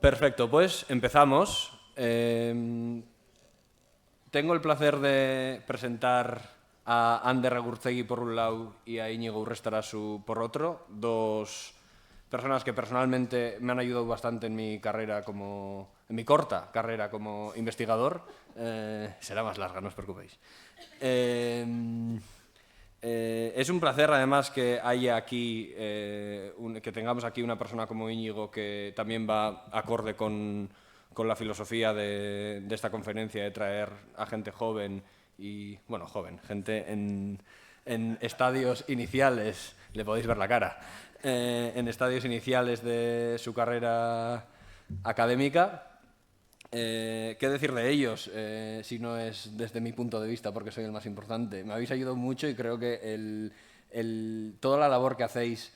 Perfecto, pues empezamos. Tengo el placer de presentar a Ander Agurtegui por un lado y a Íñigo Urrestarazu por otro, dos personas que personalmente me han ayudado bastante en mi carrera en mi corta carrera como investigador. Será más larga, no os preocupéis. Es un placer, además, que haya aquí, que tengamos aquí una persona como Íñigo que también va acorde con la filosofía de esta conferencia de traer a gente joven y, bueno, gente en estadios iniciales, le podéis ver la cara, en estadios iniciales de su carrera académica. ¿Qué decir de ellos si no es desde mi punto de vista, porque soy el más importante? Me habéis ayudado mucho y creo que toda la labor que hacéis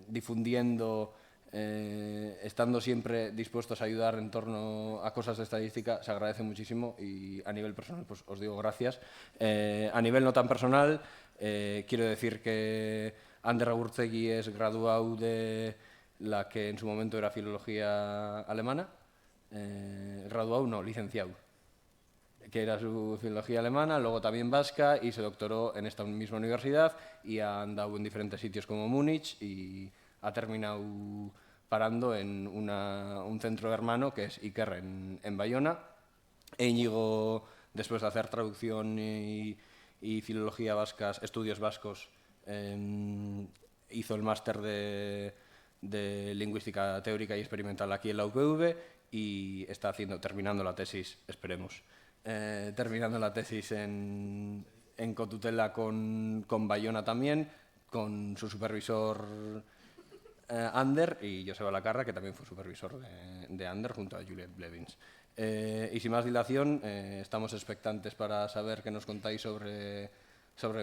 difundiendo, estando siempre dispuestos a ayudar en torno a cosas de estadística, se agradece muchísimo y a nivel personal pues os digo gracias. A nivel no tan personal, quiero decir que Ander Agurtegui es graduado de la que en su momento era filología alemana. Graduado, no, licenciado, que era su filología alemana, luego también vasca, y se doctoró en esta misma universidad y ha andado en diferentes sitios como Múnich y ha terminado parando en un centro hermano que es Iker en Bayona. E Íñigo, después de hacer traducción y filología vascas, estudios vascos, hizo el máster de lingüística teórica y experimental aquí en la UPV y está terminando la tesis, esperemos, terminando la tesis en cotutela con Bayona también, con su supervisor Ander y Joseba Lacarra, que también fue supervisor de Ander junto a Juliet Blevins. Y sin más dilación, estamos expectantes para saber qué nos contáis sobre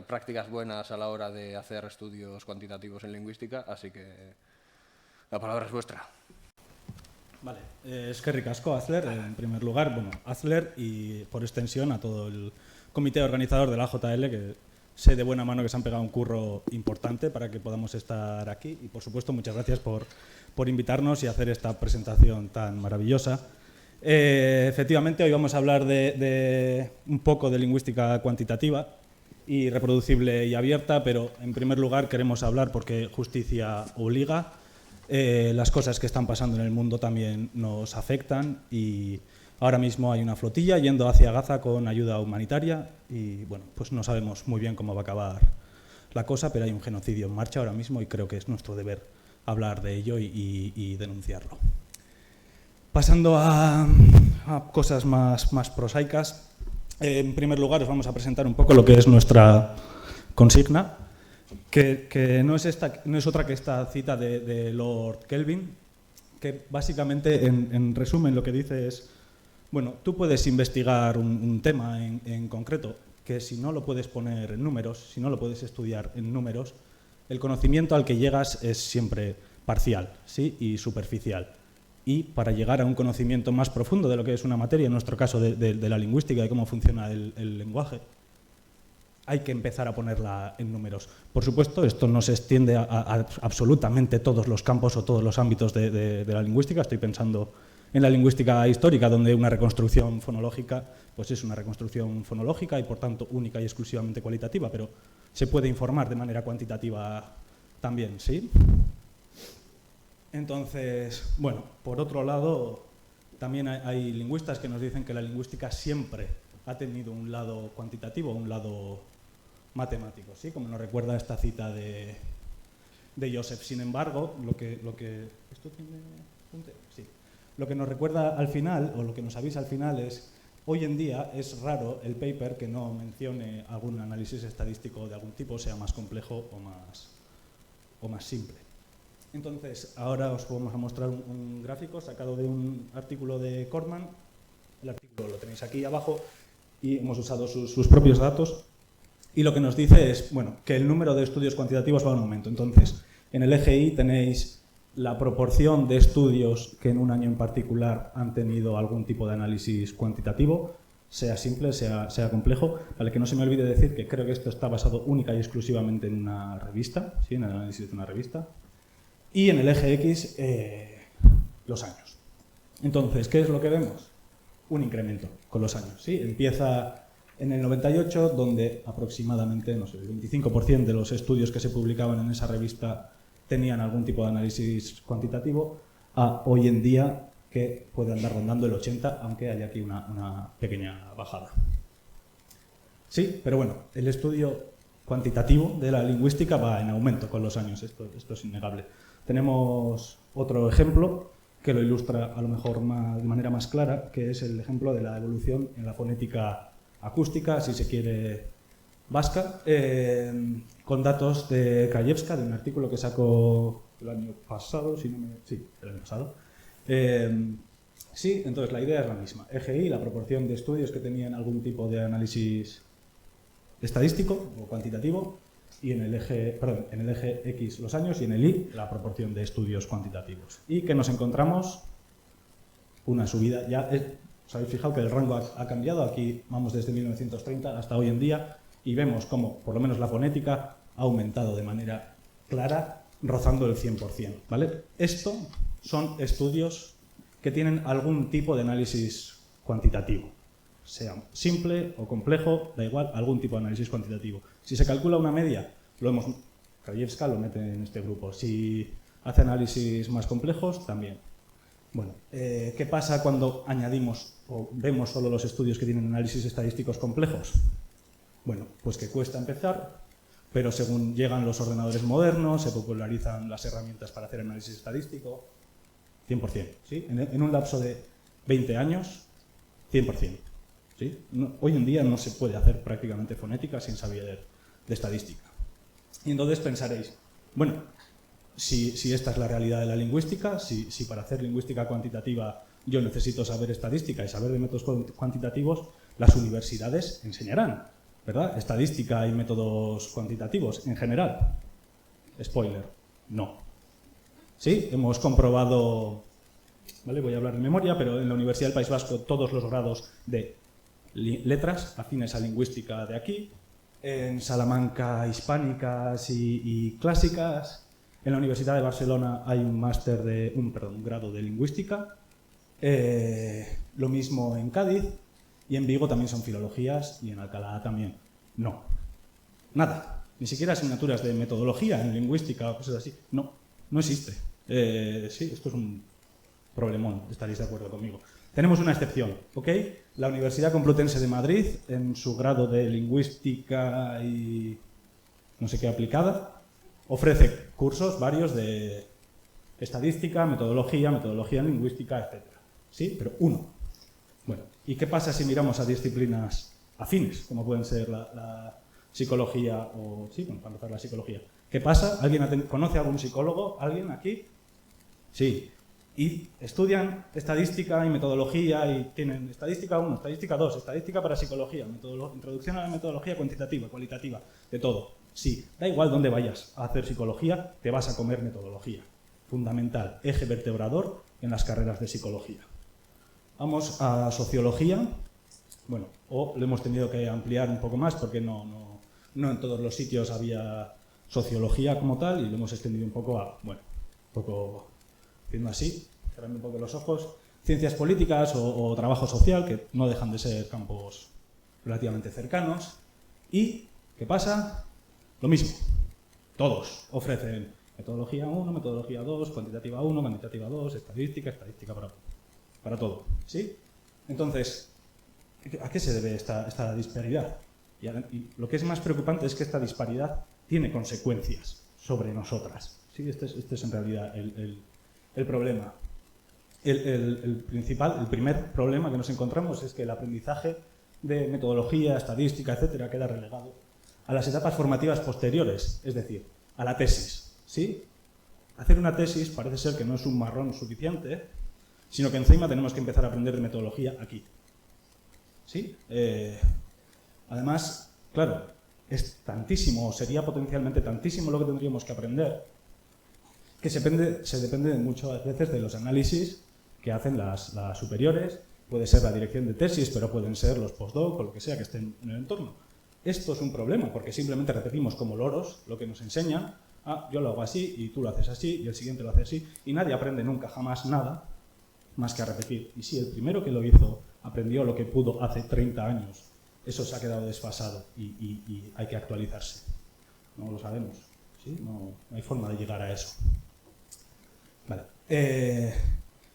prácticas buenas a la hora de hacer estudios cuantitativos en lingüística, así que la palabra es vuestra. Vale, eskerrik asko, Azler, en primer lugar, bueno, Azler y por extensión a todo el comité organizador de la JL, que sé de buena mano que se han pegado un curro importante para que podamos estar aquí y, por supuesto, muchas gracias por invitarnos y hacer esta presentación tan maravillosa. Efectivamente, hoy vamos a hablar de un poco de lingüística cuantitativa y reproducible y abierta, pero en primer lugar queremos hablar, porque justicia obliga, las cosas que están pasando en el mundo también nos afectan y ahora mismo hay una flotilla yendo hacia Gaza con ayuda humanitaria y bueno, pues no sabemos muy bien cómo va a acabar la cosa, pero hay un genocidio en marcha ahora mismo y creo que es nuestro deber hablar de ello y denunciarlo. Pasando a cosas más prosaicas, en primer lugar os vamos a presentar un poco lo que es nuestra consigna, que no es otra que esta cita de Lord Kelvin, que básicamente, en resumen, lo que dice es, bueno, tú puedes investigar un tema en concreto, que si no lo puedes poner en números, si no lo puedes estudiar en números, el conocimiento al que llegas es siempre parcial, ¿sí? Y superficial. Y para llegar a un conocimiento más profundo de lo que es una materia, en nuestro caso de la lingüística, de cómo funciona el lenguaje, hay que empezar a ponerla en números. Por supuesto, esto no se extiende a absolutamente todos los campos o todos los ámbitos de la lingüística. Estoy pensando en la lingüística histórica, donde una reconstrucción fonológica pues es una reconstrucción fonológica y, por tanto, única y exclusivamente cualitativa, pero se puede informar de manera cuantitativa también, ¿sí? Entonces, bueno, por otro lado, también hay lingüistas que nos dicen que la lingüística siempre ha tenido un lado cuantitativo, un lado matemático, ¿sí? Como nos recuerda esta cita de Joseph. Sin embargo, ¿esto tiene puntero? Sí. Lo que nos recuerda al final, o lo que nos avisa al final es, hoy en día es raro el paper que no mencione algún análisis estadístico de algún tipo, sea más complejo o más simple. Entonces, ahora os vamos a mostrar un gráfico sacado de un artículo de Kortman. El artículo lo tenéis aquí abajo y hemos usado sus propios datos. Y lo que nos dice es, bueno, que el número de estudios cuantitativos va en aumento. Entonces, en el eje Y tenéis la proporción de estudios que en un año en particular han tenido algún tipo de análisis cuantitativo, sea simple, sea complejo. Vale, que no se me olvide decir que creo que esto está basado única y exclusivamente en una revista, ¿sí? En el análisis de una revista. Y en el eje X los años. Entonces, ¿qué es lo que vemos? Un incremento con los años. ¿Sí? Empieza en el 98, donde aproximadamente, no sé, el 25% de los estudios que se publicaban en esa revista tenían algún tipo de análisis cuantitativo, a hoy en día que puede andar rondando el 80%, aunque haya aquí una pequeña bajada. Sí, pero bueno, el estudio cuantitativo de la lingüística va en aumento con los años, esto es innegable. Tenemos otro ejemplo que lo ilustra a lo mejor de manera más clara, que es el ejemplo de la evolución en la fonética acústica, si se quiere, vasca, con datos de Krajewska, de un artículo que sacó el año pasado, sí, el año pasado. Sí, entonces la idea es la misma. EGI, la proporción de estudios que tenían algún tipo de análisis estadístico o cuantitativo, y en el eje X los años y en el Y la proporción de estudios cuantitativos. Y que nos encontramos una subida, os habéis fijado que el rango ha cambiado, aquí vamos desde 1930 hasta hoy en día y vemos cómo por lo menos la fonética ha aumentado de manera clara, rozando el 100%, ¿vale? Esto son estudios que tienen algún tipo de análisis cuantitativo, sea simple o complejo, da igual, algún tipo de análisis cuantitativo. Si se calcula una media, Krajewska lo mete en este grupo. Si hace análisis más complejos, también. Bueno, ¿qué pasa cuando añadimos o vemos solo los estudios que tienen análisis estadísticos complejos? Bueno, pues que cuesta empezar, pero según llegan los ordenadores modernos, se popularizan las herramientas para hacer análisis estadístico, 100%, ¿sí? En un lapso de 20 años, 100%. ¿Sí? Hoy en día no se puede hacer prácticamente fonética sin saber de estadística. Y entonces pensaréis, bueno, si esta es la realidad de la lingüística, si para hacer lingüística cuantitativa yo necesito saber estadística y saber de métodos cuantitativos, las universidades enseñarán, ¿verdad? Estadística y métodos cuantitativos en general. Spoiler, no. Sí, hemos comprobado, ¿vale? Voy a hablar de memoria, pero en la Universidad del País Vasco todos los grados de letras afines a lingüística de aquí, en Salamanca hispánicas y clásicas, en la Universidad de Barcelona hay un máster un grado de lingüística, lo mismo en Cádiz, y en Vigo también son filologías y en Alcalá también. No, nada, ni siquiera asignaturas de metodología en lingüística o cosas así, no existe. Sí, esto es un problemón, estaréis de acuerdo conmigo. Tenemos una excepción, ¿ok? La Universidad Complutense de Madrid, en su grado de lingüística y no sé qué aplicada, ofrece cursos varios de estadística, metodología en lingüística, etc. ¿Sí? Pero uno. Bueno, ¿y qué pasa si miramos a disciplinas afines, como pueden ser la psicología o... Sí, bueno, para empezar la psicología. ¿Qué pasa? ¿Alguien conoce a algún psicólogo? ¿Alguien aquí? Sí. Y estudian estadística y metodología y tienen estadística 1, estadística 2, estadística para psicología, introducción a la metodología cuantitativa, cualitativa, de todo. Sí, da igual dónde vayas a hacer psicología, te vas a comer metodología. Fundamental, eje vertebrador en las carreras de psicología. Vamos a sociología. Bueno, lo hemos tenido que ampliar un poco más porque no en todos los sitios había sociología como tal y lo hemos extendido un poco a, bueno, un poco... Haciendo así, cerrando un poco los ojos, ciencias políticas o trabajo social, que no dejan de ser campos relativamente cercanos. ¿Y qué pasa? Lo mismo. Todos ofrecen metodología 1, metodología 2, cuantitativa 1, cuantitativa 2, estadística para todo. ¿Sí? Entonces, ¿a qué se debe esta disparidad? Y lo que es más preocupante es que esta disparidad tiene consecuencias sobre nosotras. ¿Sí? Este es en realidad el problema. El primer problema que nos encontramos es que el aprendizaje de metodología, estadística, etcétera, queda relegado a las etapas formativas posteriores, es decir, a la tesis. ¿Sí? Hacer una tesis parece ser que no es un marrón suficiente, sino que encima tenemos que empezar a aprender de metodología aquí. ¿Sí? Además, claro, es tantísimo, sería potencialmente tantísimo lo que tendríamos que aprender, que se depende muchas veces de los análisis que hacen las superiores, puede ser la dirección de tesis, pero pueden ser los postdoc o lo que sea que estén en el entorno. Esto es un problema, porque simplemente repetimos como loros lo que nos enseñan, yo lo hago así y tú lo haces así y el siguiente lo hace así, y nadie aprende nunca jamás nada más que a repetir. Y sí, el primero que lo hizo aprendió lo que pudo hace 30 años. Eso se ha quedado desfasado y hay que actualizarse. No lo sabemos, ¿sí? No hay forma de llegar a eso. Vale.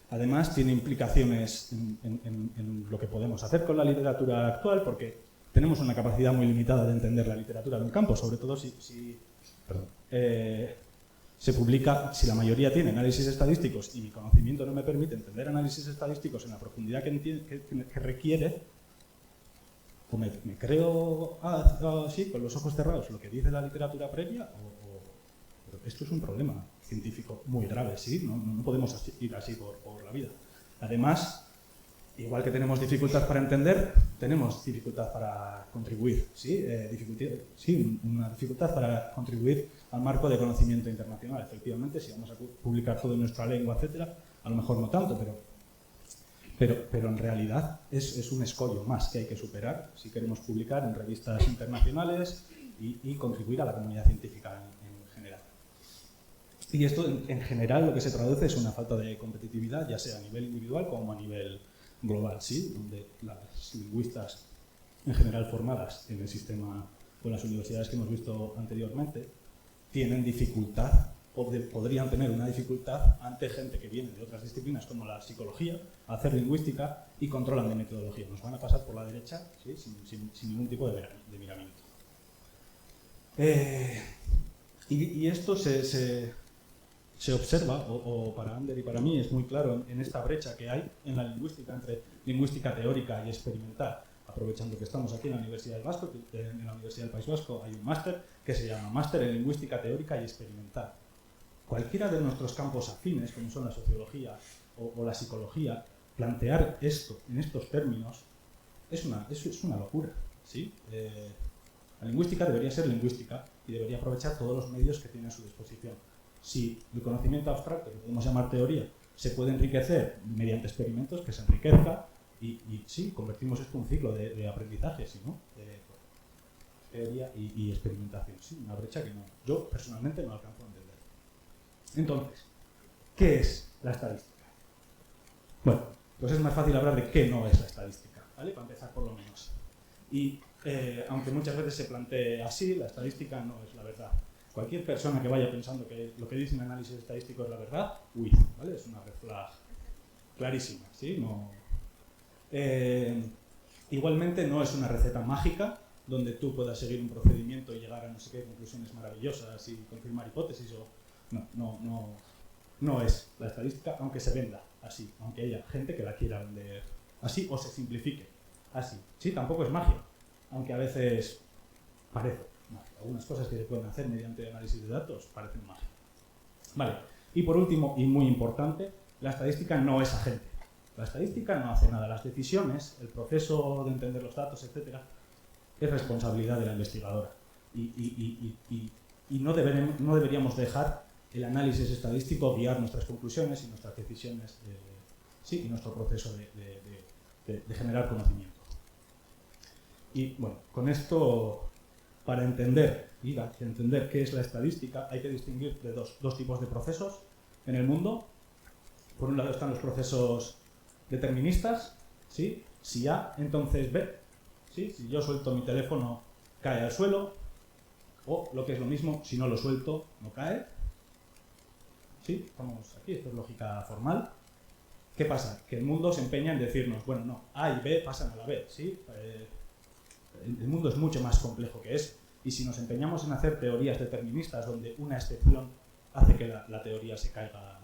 Además, tiene implicaciones en lo que podemos hacer con la literatura actual, porque tenemos una capacidad muy limitada de entender la literatura de un campo, sobre todo si se publica, si la mayoría tiene análisis estadísticos y mi conocimiento no me permite entender análisis estadísticos en la profundidad que requiere, o me creo así, con los ojos cerrados, lo que dice la literatura previa, pero esto es un problema científico muy grave, ¿sí? No podemos ir así por la vida. Además, igual que tenemos dificultad para entender, tenemos dificultad para contribuir, ¿sí? Una dificultad para contribuir al marco de conocimiento internacional. Efectivamente, si vamos a publicar todo en nuestra lengua, etcétera, a lo mejor no tanto, pero en realidad es un escollo más que hay que superar si queremos publicar en revistas internacionales y contribuir a la comunidad científica en general. Y esto, en general, lo que se traduce es una falta de competitividad, ya sea a nivel individual como a nivel global, ¿sí? Donde las lingüistas, en general formadas en el sistema o en las universidades que hemos visto anteriormente, tienen dificultad, podrían tener una dificultad ante gente que viene de otras disciplinas como la psicología, a hacer lingüística y controlan de metodología. Nos van a pasar por la derecha, ¿sí? sin ningún tipo de miramiento. Y esto se observa, o para Ander y para mí es muy claro en esta brecha que hay en la lingüística entre lingüística teórica y experimental. Aprovechando que estamos aquí en la Universidad del País Vasco hay un máster que se llama Máster en Lingüística Teórica y Experimental. Cualquiera de nuestros campos afines, como son la sociología o la psicología, plantear esto en estos términos es una locura, ¿sí? La lingüística debería ser lingüística y debería aprovechar todos los medios que tiene a su disposición. Si el conocimiento abstracto, que podemos llamar teoría, se puede enriquecer mediante experimentos, que se enriquezca y sí, convertimos esto en un ciclo de aprendizaje, ¿sí, no? Teoría y experimentación. Sí, una brecha que yo personalmente no alcanzo a entender. Entonces, ¿qué es la estadística? Bueno, pues es más fácil hablar de qué no es la estadística, ¿vale? Para empezar por lo menos. Y aunque muchas veces se plantee así, la estadística no es la verdad. Cualquier persona que vaya pensando que lo que dice un análisis estadístico es la verdad, ¿vale? Es una red flag clarísima, ¿sí? Igualmente no es una receta mágica donde tú puedas seguir un procedimiento y llegar a no sé qué conclusiones maravillosas y confirmar hipótesis. No es la estadística, aunque se venda así, aunque haya gente que la quiera vender así o se simplifique así. Sí, tampoco es magia, aunque a veces parece. Algunas cosas que se pueden hacer mediante análisis de datos parecen magia. Vale. Y por último, y muy importante, la estadística no es agente. La estadística no hace nada. Las decisiones, el proceso de entender los datos, etcétera, es responsabilidad de la investigadora. Y no deberíamos dejar el análisis estadístico guiar nuestras conclusiones y nuestras decisiones, y nuestro proceso de generar conocimiento. Y bueno, con esto, para entender qué es la estadística, hay que distinguir de dos tipos de procesos en el mundo. Por un lado están los procesos deterministas, ¿sí? Si A, entonces B. ¿Sí? Si yo suelto mi teléfono, cae al suelo, o lo que es lo mismo, si no lo suelto, no cae. ¿Sí? Estamos aquí, esto es lógica formal. ¿Qué pasa? Que el mundo se empeña en decirnos, bueno, no, A y B pasan a la B, ¿sí? El mundo es mucho más complejo que eso. Y si nos empeñamos en hacer teorías deterministas donde una excepción hace que la teoría se caiga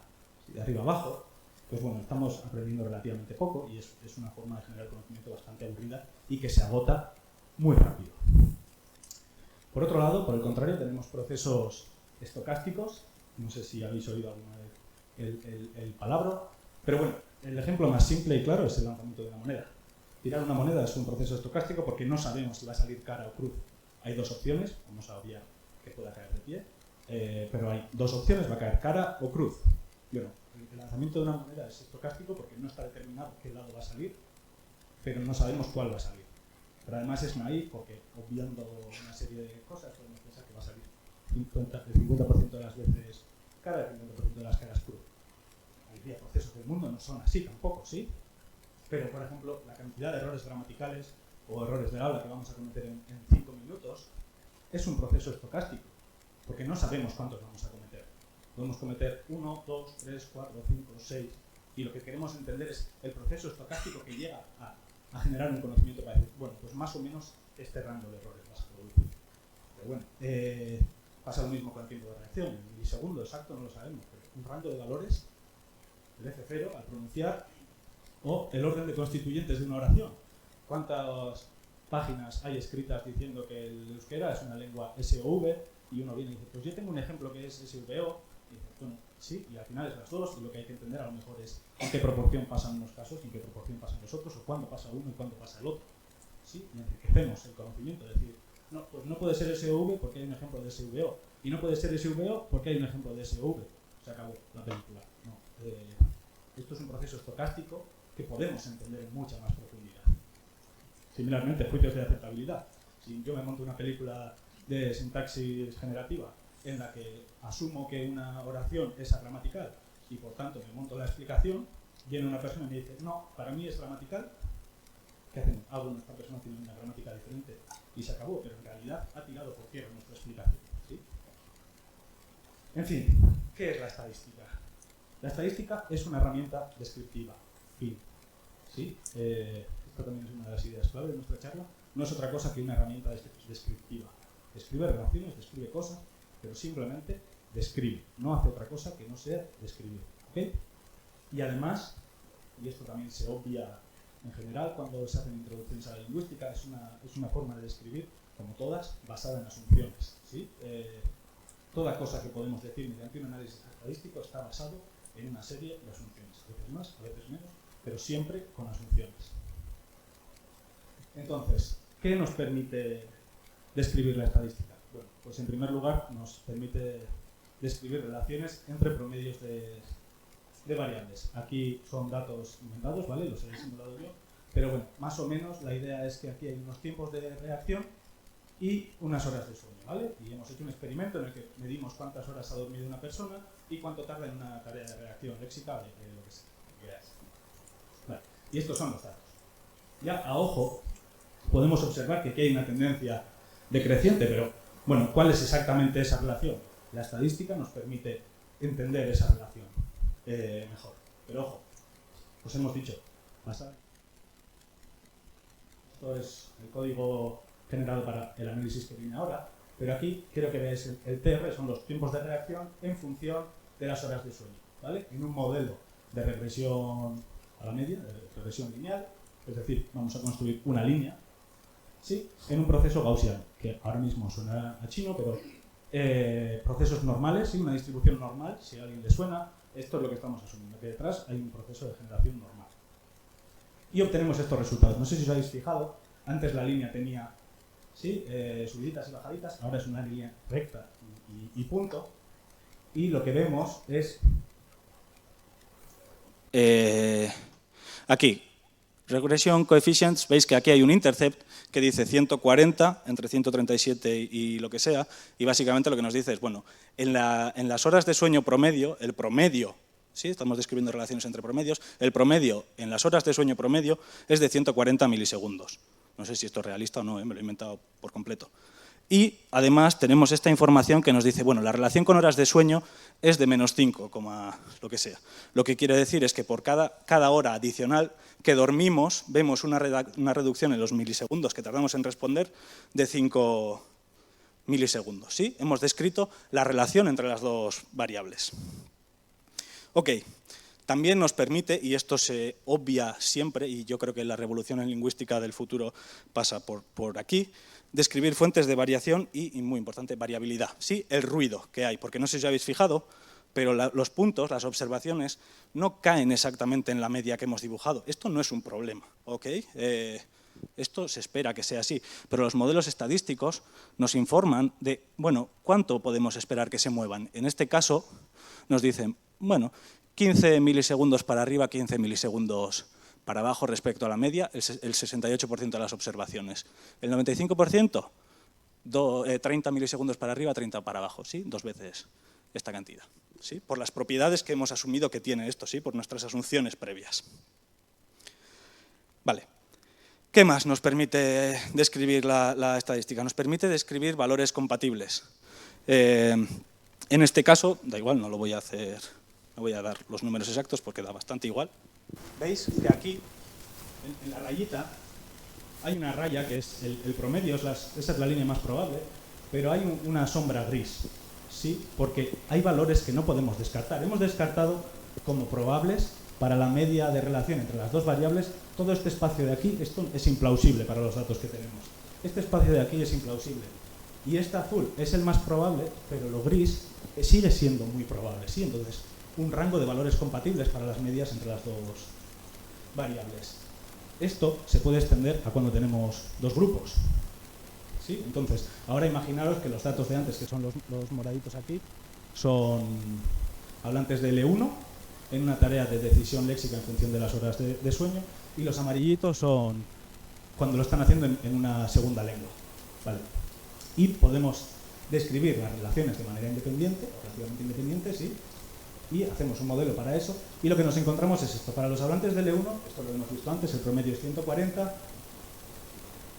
de arriba abajo, pues bueno, estamos aprendiendo relativamente poco y es una forma de generar conocimiento bastante aburrida y que se agota muy rápido. Por otro lado, por el contrario, tenemos procesos estocásticos. No sé si habéis oído alguna vez el palabra, pero bueno, el ejemplo más simple y claro es el lanzamiento de una moneda. Tirar una moneda es un proceso estocástico porque no sabemos si va a salir cara o cruz. Hay dos opciones, vamos a obviar que pueda caer de pie, pero hay dos opciones, va a caer cara o cruz. Bueno, el lanzamiento de una moneda es estocástico porque no está determinado qué lado va a salir, pero no sabemos cuál va a salir. Pero además es naif porque, obviando una serie de cosas, podemos pensar que va a salir el 50% de las veces cara y el 50% de las caras cruz. mayoría de procesos del mundo no son así tampoco, ¿sí? Pero, por ejemplo, la cantidad de errores gramaticales o errores de habla que vamos a cometer en 5 minutos es un proceso estocástico, porque no sabemos cuántos vamos a cometer. Podemos cometer 1, 2, 3, 4, 5, 6, y lo que queremos entender es el proceso estocástico que llega a generar un conocimiento para decir, bueno, pues más o menos este rango de errores vas a producir. Pero bueno, pasa lo mismo con el tiempo de reacción. En milisegundo exacto no lo sabemos, pero un rango de valores, el F0 al pronunciar, o el orden de constituyentes de una oración. ¿Cuántas páginas hay escritas diciendo que el euskera es una lengua SOV? Y uno viene y dice, pues yo tengo un ejemplo que es SVO. Y dice, bueno, sí, y al final es las dos, y lo que hay que entender a lo mejor es en qué proporción pasan unos casos, en qué proporción pasan los otros, o cuándo pasa uno y cuándo pasa el otro. ¿Sí? Y enriquecemos el conocimiento, es decir, no, pues no puede ser SOV porque hay un ejemplo de SVO, y no puede ser SVO porque hay un ejemplo de SOV. Se acabó la película. No, esto es un proceso estocástico que podemos entender en mucha más profundidad. Similarmente, juicios de aceptabilidad. Si yo me monto una película de sintaxis generativa en la que asumo que una oración es agramatical y por tanto me monto la explicación, viene una persona y me dice, no, para mí es gramatical, ¿qué hacemos? Ah, bueno, esta persona tiene una gramática diferente y se acabó, pero en realidad ha tirado por tierra nuestra explicación. ¿Sí? En fin, ¿qué es la estadística? La estadística es una herramienta descriptiva. Fin. ¿Sí? Esta también es una de las ideas clave de nuestra charla. No es otra cosa que una herramienta descriptiva. Describe relaciones, describe cosas, pero simplemente describe. No hace otra cosa que no sea describir. ¿Okay? Y además, y esto también se obvia en general cuando se hacen introducciones a la lingüística, es una forma de describir, como todas, basada en asunciones. ¿Sí? Toda cosa que podemos decir mediante un análisis estadístico está basado en una serie de asunciones. A veces más, a veces menos, pero siempre con asunciones. Entonces, ¿qué nos permite describir la estadística? Bueno, pues en primer lugar nos permite describir relaciones entre promedios de variables. Aquí son datos inventados, ¿vale? Los he simulado yo, pero bueno, más o menos la idea es que aquí hay unos tiempos de reacción y unas horas de sueño, ¿vale? Y hemos hecho un experimento en el que medimos cuántas horas ha dormido una persona y cuánto tarda en una tarea de reacción lexicable, lo que sea. Vale. Y estos son los datos. Ya a ojo podemos observar que aquí hay una tendencia decreciente, pero bueno, ¿cuál es exactamente esa relación? La estadística nos permite entender esa relación mejor. Pero ojo, os hemos dicho, pasar. Esto es el código generado para el análisis que viene ahora, pero aquí quiero que veáis el TR, son los tiempos de reacción en función de las horas de sueño, ¿vale? En un modelo de regresión a la media, de regresión lineal, es decir, vamos a construir una línea, ¿sí? En un proceso gaussiano, que ahora mismo suena a chino, pero procesos normales, ¿sí? Una distribución normal, si a alguien le suena, esto es lo que estamos asumiendo, que detrás hay un proceso de generación normal. Y obtenemos estos resultados. No sé si os habéis fijado, antes la línea tenía, ¿sí? Subiditas y bajaditas, ahora es una línea recta y punto. Y lo que vemos es aquí, Regression Coefficients, veis que aquí hay un intercept que dice 140 entre 137 y lo que sea, y básicamente lo que nos dice es, bueno, en las horas de sueño promedio, el promedio, ¿sí? Estamos describiendo relaciones entre promedios, el promedio en las horas de sueño promedio es de 140 milisegundos. No sé si esto es realista o no, me lo he inventado por completo. Y además tenemos esta información que nos dice, bueno, la relación con horas de sueño es de menos 5, lo que sea. Lo que quiere decir es que por cada hora adicional que dormimos, vemos una reducción en los milisegundos que tardamos en responder de 5 milisegundos. ¿Sí? Hemos descrito la relación entre las dos variables. Ok, también nos permite, y esto se obvia siempre, y yo creo que la revolución en lingüística del futuro pasa por aquí, describir fuentes de variación y, muy importante, variabilidad. Sí, el ruido que hay, porque no sé si os habéis fijado, pero los puntos, las observaciones, no caen exactamente en la media que hemos dibujado. Esto no es un problema, ¿ok? Esto se espera que sea así, pero los modelos estadísticos nos informan de, bueno, ¿cuánto podemos esperar que se muevan? En este caso, nos dicen, bueno, 15 milisegundos para arriba, 15 milisegundos para abajo respecto a la media, el 68% de las observaciones. El 95%, 30 milisegundos para arriba, 30 para abajo, ¿sí? 2 veces esta cantidad, ¿sí? Por las propiedades que hemos asumido que tiene esto, ¿sí? Por nuestras asunciones previas. Vale. ¿Qué más nos permite describir la estadística? Nos permite describir valores compatibles. En este caso, da igual, no lo voy a hacer, no voy a dar los números exactos porque da bastante igual. ¿Veis que aquí, en la rayita, hay una raya que es el promedio, esa es la línea más probable, pero hay una sombra gris, ¿sí? Porque hay valores que no podemos descartar. Hemos descartado como probables para la media de relación entre las dos variables. Todo este espacio de aquí, esto es implausible para los datos que tenemos. Este espacio de aquí es implausible. Y este azul es el más probable, pero lo gris sigue siendo muy probable, ¿sí? Entonces, un rango de valores compatibles para las medias entre las dos variables. Esto se puede extender a cuando tenemos dos grupos, ¿sí? Entonces, ahora imaginaros que los datos de antes, que son los moraditos aquí, son hablantes de L1 en una tarea de decisión léxica en función de las horas de sueño, y los amarillitos son cuando lo están haciendo en una segunda lengua, ¿vale? Y podemos describir las relaciones de manera independiente, o relativamente independiente, ¿sí? Y hacemos un modelo para eso, y lo que nos encontramos es esto. Para los hablantes de L1, esto lo hemos visto antes, el promedio es 140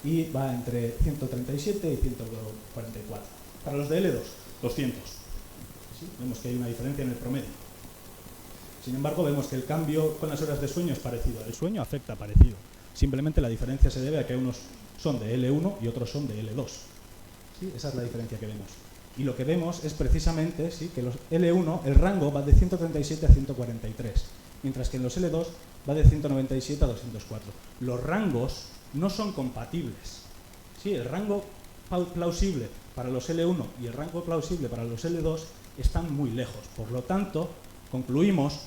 y va entre 137 y 144. Para los de L2, 200. ¿Sí? Vemos que hay una diferencia en el promedio. Sin embargo, vemos que el cambio con las horas de sueño es parecido. El sueño afecta parecido. Simplemente la diferencia se debe a que unos son de L1 y otros son de L2. ¿Sí? Esa es la diferencia que vemos. Y lo que vemos es precisamente, ¿sí?, que los L1, el rango va de 137 a 143, mientras que en los L2 va de 197 a 204. Los rangos no son compatibles. ¿Sí? El rango plausible para los L1 y el rango plausible para los L2 están muy lejos. Por lo tanto, concluimos,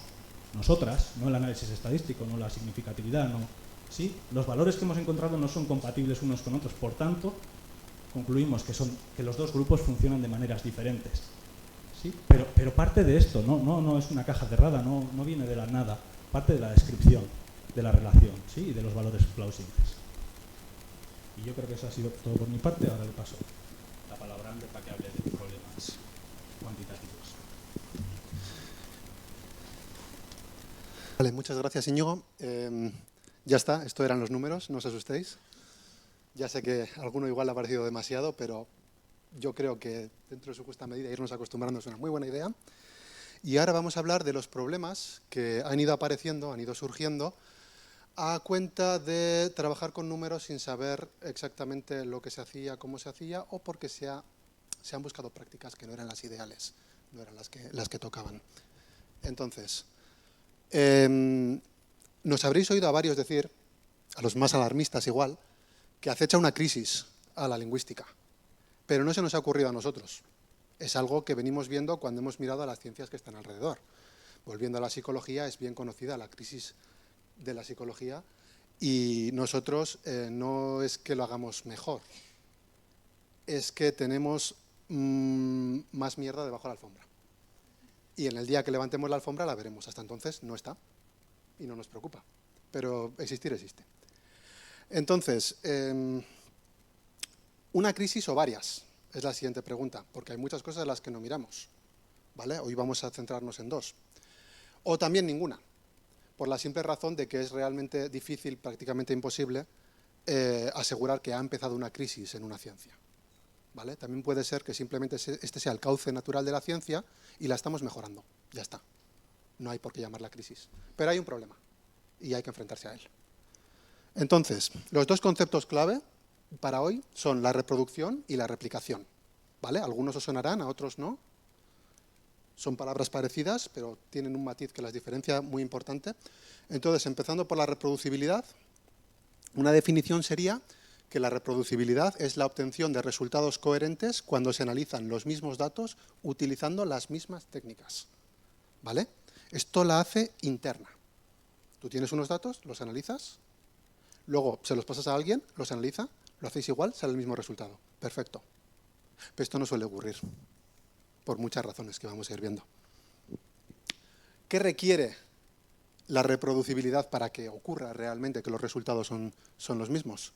nosotras, no el análisis estadístico, no la significatividad, no, ¿sí?, los valores que hemos encontrado no son compatibles unos con otros. Por tanto, concluimos que los dos grupos funcionan de maneras diferentes. ¿Sí? Pero parte de esto, no es una caja cerrada, no viene de la nada, parte de la descripción de la relación, ¿sí?, y de los valores plausibles. Y yo creo que eso ha sido todo por mi parte. Ahora le paso la palabra a Ander para que hable de problemas cuantitativos. Vale, muchas gracias, Íñigo. Ya está, esto eran los números, no os asustéis. Ya sé que a alguno igual le ha parecido demasiado, pero yo creo que dentro de su justa medida irnos acostumbrando es una muy buena idea. Y ahora vamos a hablar de los problemas que han ido apareciendo, han ido surgiendo, a cuenta de trabajar con números sin saber exactamente lo que se hacía, cómo se hacía, o porque se han buscado prácticas que no eran las ideales, no eran las que tocaban. Entonces, nos habréis oído a varios decir, a los más alarmistas igual, que acecha una crisis a la lingüística, pero no se nos ha ocurrido a nosotros. Es algo que venimos viendo cuando hemos mirado a las ciencias que están alrededor. Volviendo a la psicología, es bien conocida la crisis de la psicología y nosotros no es que lo hagamos mejor, es que tenemos más mierda debajo de la alfombra. Y en el día que levantemos la alfombra la veremos. Hasta entonces no está y no nos preocupa, pero existir existe. Entonces, ¿una crisis o varias? Es la siguiente pregunta, porque hay muchas cosas de las que no miramos, ¿vale? Hoy vamos a centrarnos en dos. O también ninguna, por la simple razón de que es realmente difícil, prácticamente imposible, asegurar que ha empezado una crisis en una ciencia, ¿vale? También puede ser que simplemente este sea el cauce natural de la ciencia y la estamos mejorando, ya está. No hay por qué llamarla crisis. Pero hay un problema y hay que enfrentarse a él. Entonces, los dos conceptos clave para hoy son la reproducción y la replicación, ¿vale? Algunos os sonarán, a otros no. Son palabras parecidas, pero tienen un matiz que las diferencia muy importante. Entonces, empezando por la reproducibilidad, una definición sería que la reproducibilidad es la obtención de resultados coherentes cuando se analizan los mismos datos utilizando las mismas técnicas, ¿vale? Esto la hace interna. Tú tienes unos datos, los analizas, luego se los pasas a alguien, los analiza, lo hacéis igual, sale el mismo resultado. Perfecto. Pero esto no suele ocurrir, por muchas razones que vamos a ir viendo. ¿Qué requiere la reproducibilidad para que ocurra realmente que los resultados son los mismos?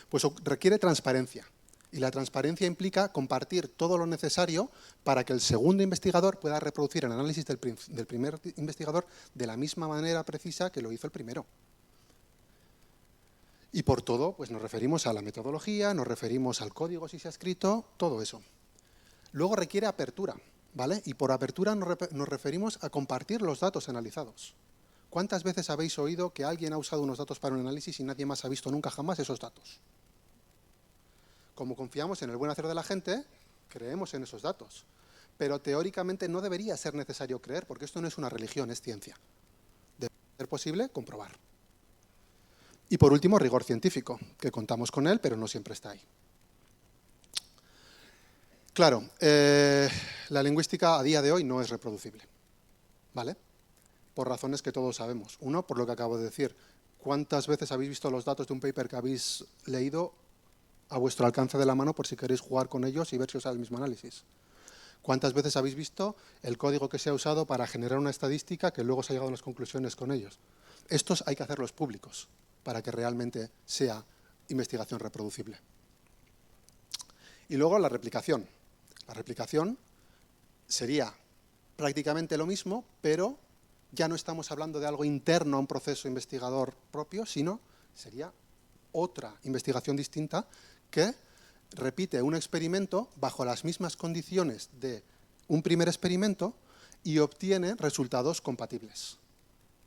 Pues requiere transparencia. Y la transparencia implica compartir todo lo necesario para que el segundo investigador pueda reproducir el análisis del primer investigador de la misma manera precisa que lo hizo el primero. Y por todo, pues nos referimos a la metodología, nos referimos al código si se ha escrito, todo eso. Luego requiere apertura, ¿vale? Y por apertura nos referimos a compartir los datos analizados. ¿Cuántas veces habéis oído que alguien ha usado unos datos para un análisis y nadie más ha visto nunca jamás esos datos? Como confiamos en el buen hacer de la gente, creemos en esos datos. Pero teóricamente no debería ser necesario creer, porque esto no es una religión, es ciencia. Debe ser posible comprobar. Y por último, rigor científico, que contamos con él, pero no siempre está ahí. Claro, la lingüística a día de hoy no es reproducible, ¿vale? Por razones que todos sabemos. Uno, por lo que acabo de decir. ¿Cuántas veces habéis visto los datos de un paper que habéis leído a vuestro alcance de la mano por si queréis jugar con ellos y ver si os da el mismo análisis? ¿Cuántas veces habéis visto el código que se ha usado para generar una estadística que luego se ha llegado a unas conclusiones con ellos? Estos hay que hacerlos públicos para que realmente sea investigación reproducible. Y luego la replicación. La replicación sería prácticamente lo mismo, pero ya no estamos hablando de algo interno a un proceso investigador propio, sino sería otra investigación distinta que repite un experimento bajo las mismas condiciones de un primer experimento y obtiene resultados compatibles.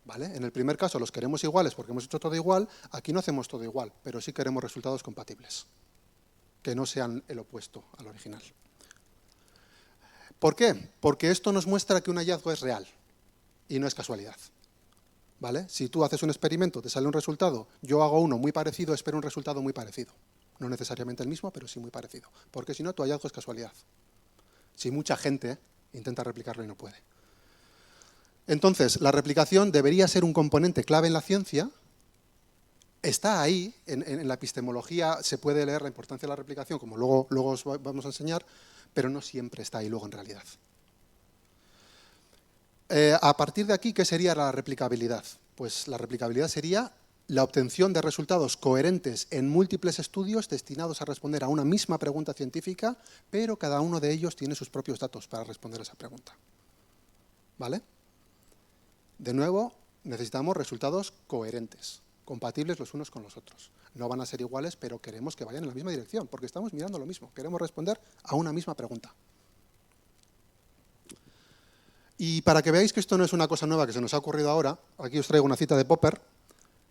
¿Vale? En el primer caso los queremos iguales porque hemos hecho todo igual, aquí no hacemos todo igual, pero sí queremos resultados compatibles, que no sean el opuesto al original. ¿Por qué? Porque esto nos muestra que un hallazgo es real y no es casualidad. ¿Vale? Si tú haces un experimento, te sale un resultado, yo hago uno muy parecido, espero un resultado muy parecido. No necesariamente el mismo, pero sí muy parecido. Porque si no, tu hallazgo es casualidad. Si mucha gente intenta replicarlo y no puede. Entonces, la replicación debería ser un componente clave en la ciencia. Está ahí, en la epistemología se puede leer la importancia de la replicación, como luego os vamos a enseñar, pero no siempre está ahí luego en realidad. A partir de aquí, ¿qué sería la replicabilidad? Pues la replicabilidad sería la obtención de resultados coherentes en múltiples estudios destinados a responder a una misma pregunta científica, pero cada uno de ellos tiene sus propios datos para responder a esa pregunta. ¿Vale? De nuevo, necesitamos resultados coherentes, compatibles los unos con los otros. No van a ser iguales, pero queremos que vayan en la misma dirección, porque estamos mirando lo mismo, queremos responder a una misma pregunta. Y para que veáis que esto no es una cosa nueva que se nos ha ocurrido ahora, aquí os traigo una cita de Popper,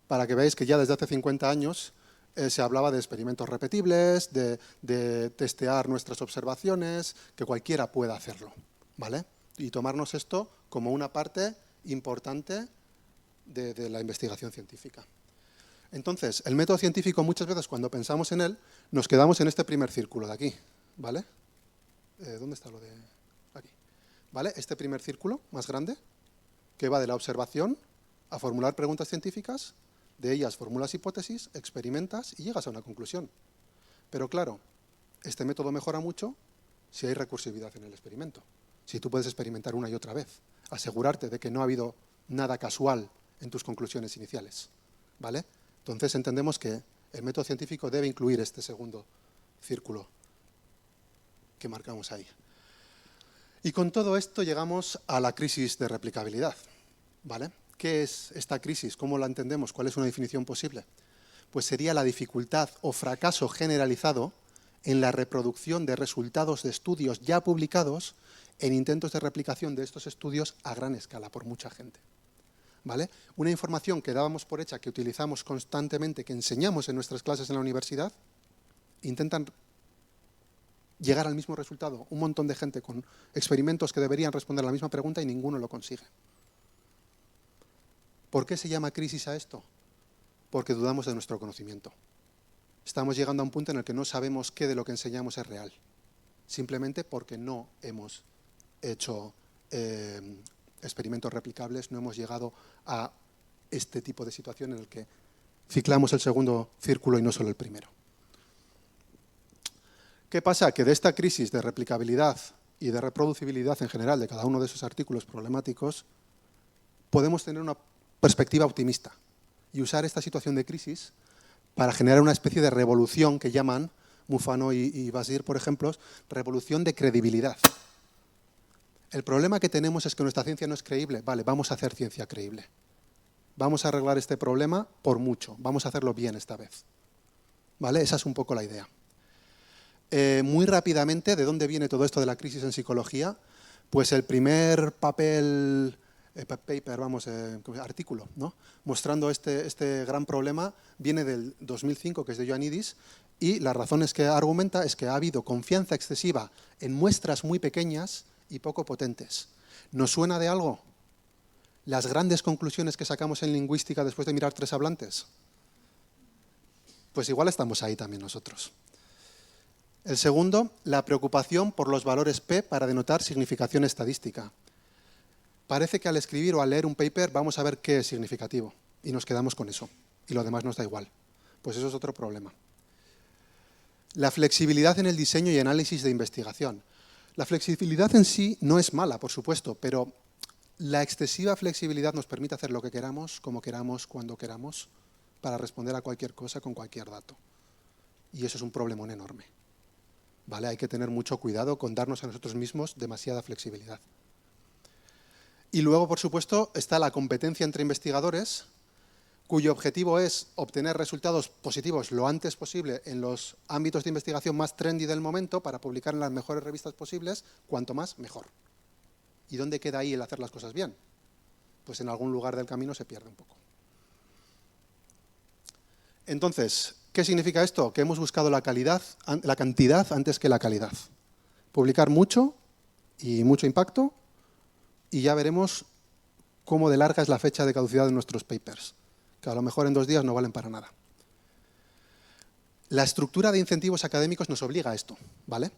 para que veáis que ya desde hace 50 años se hablaba de experimentos repetibles, de testear nuestras observaciones, que cualquiera pueda hacerlo, ¿vale? Y tomarnos esto como una parte importante de la investigación científica. Entonces, el método científico muchas veces cuando pensamos en él, nos quedamos en este primer círculo de aquí, ¿vale? ¿Dónde está lo de aquí? ¿Vale? Este primer círculo más grande, que va de la observación a formular preguntas científicas, de ellas formulas hipótesis, experimentas y llegas a una conclusión. Pero claro, este método mejora mucho si hay recursividad en el experimento. Si tú puedes experimentar una y otra vez, asegurarte de que no ha habido nada casual en tus conclusiones iniciales, ¿vale? Entonces entendemos que el método científico debe incluir este segundo círculo que marcamos ahí. Y con todo esto llegamos a la crisis de replicabilidad, ¿vale? ¿Qué es esta crisis? ¿Cómo la entendemos? ¿Cuál es una definición posible? Pues sería la dificultad o fracaso generalizado en la reproducción de resultados de estudios ya publicados en intentos de replicación de estos estudios a gran escala por mucha gente. ¿Vale? Una información que dábamos por hecha, que utilizamos constantemente, que enseñamos en nuestras clases en la universidad, intentan llegar al mismo resultado. Un montón de gente con experimentos que deberían responder a la misma pregunta y ninguno lo consigue. ¿Por qué se llama crisis a esto? Porque dudamos de nuestro conocimiento. Estamos llegando a un punto en el que no sabemos qué de lo que enseñamos es real. Simplemente porque no hemos hecho experimentos replicables, no hemos llegado a este tipo de situación en el que ciclamos el segundo círculo y no solo el primero. ¿Qué pasa? Que de esta crisis de replicabilidad y de reproducibilidad en general de cada uno de esos artículos problemáticos, podemos tener una perspectiva optimista y usar esta situación de crisis para generar una especie de revolución que llaman Mufano y Basir, por ejemplo, revolución de credibilidad. El problema que tenemos es que nuestra ciencia no es creíble. Vale, vamos a hacer ciencia creíble. Vamos a arreglar este problema por mucho. Vamos a hacerlo bien esta vez. ¿Vale? Esa es un poco la idea. Muy rápidamente, ¿de dónde viene todo esto de la crisis en psicología? Pues el primer artículo, ¿no? Mostrando este gran problema viene del 2005, que es de Ioannidis, y las razones que argumenta es que ha habido confianza excesiva en muestras muy pequeñas y poco potentes. ¿Nos suena de algo? Las grandes conclusiones que sacamos en lingüística después de mirar 3 hablantes. Pues igual estamos ahí también nosotros. El segundo, la preocupación por los valores P para denotar significación estadística. Parece que al escribir o al leer un paper vamos a ver qué es significativo y nos quedamos con eso y lo demás nos da igual. Pues eso es otro problema. La flexibilidad en el diseño y análisis de investigación. La flexibilidad en sí no es mala, por supuesto, pero la excesiva flexibilidad nos permite hacer lo que queramos, como queramos, cuando queramos, para responder a cualquier cosa con cualquier dato. Y eso es un problemón enorme. ¿Vale? Hay que tener mucho cuidado con darnos a nosotros mismos demasiada flexibilidad. Y luego, por supuesto, está la competencia entre investigadores, cuyo objetivo es obtener resultados positivos lo antes posible en los ámbitos de investigación más trendy del momento para publicar en las mejores revistas posibles, cuanto más, mejor. ¿Y dónde queda ahí el hacer las cosas bien? Pues en algún lugar del camino se pierde un poco. Entonces, ¿qué significa esto? Que hemos buscado la cantidad antes que la calidad. Publicar mucho y mucho impacto, y ya veremos cómo de larga es la fecha de caducidad de nuestros papers, que a lo mejor en 2 días no valen para nada. La estructura de incentivos académicos nos obliga a esto, ¿vale?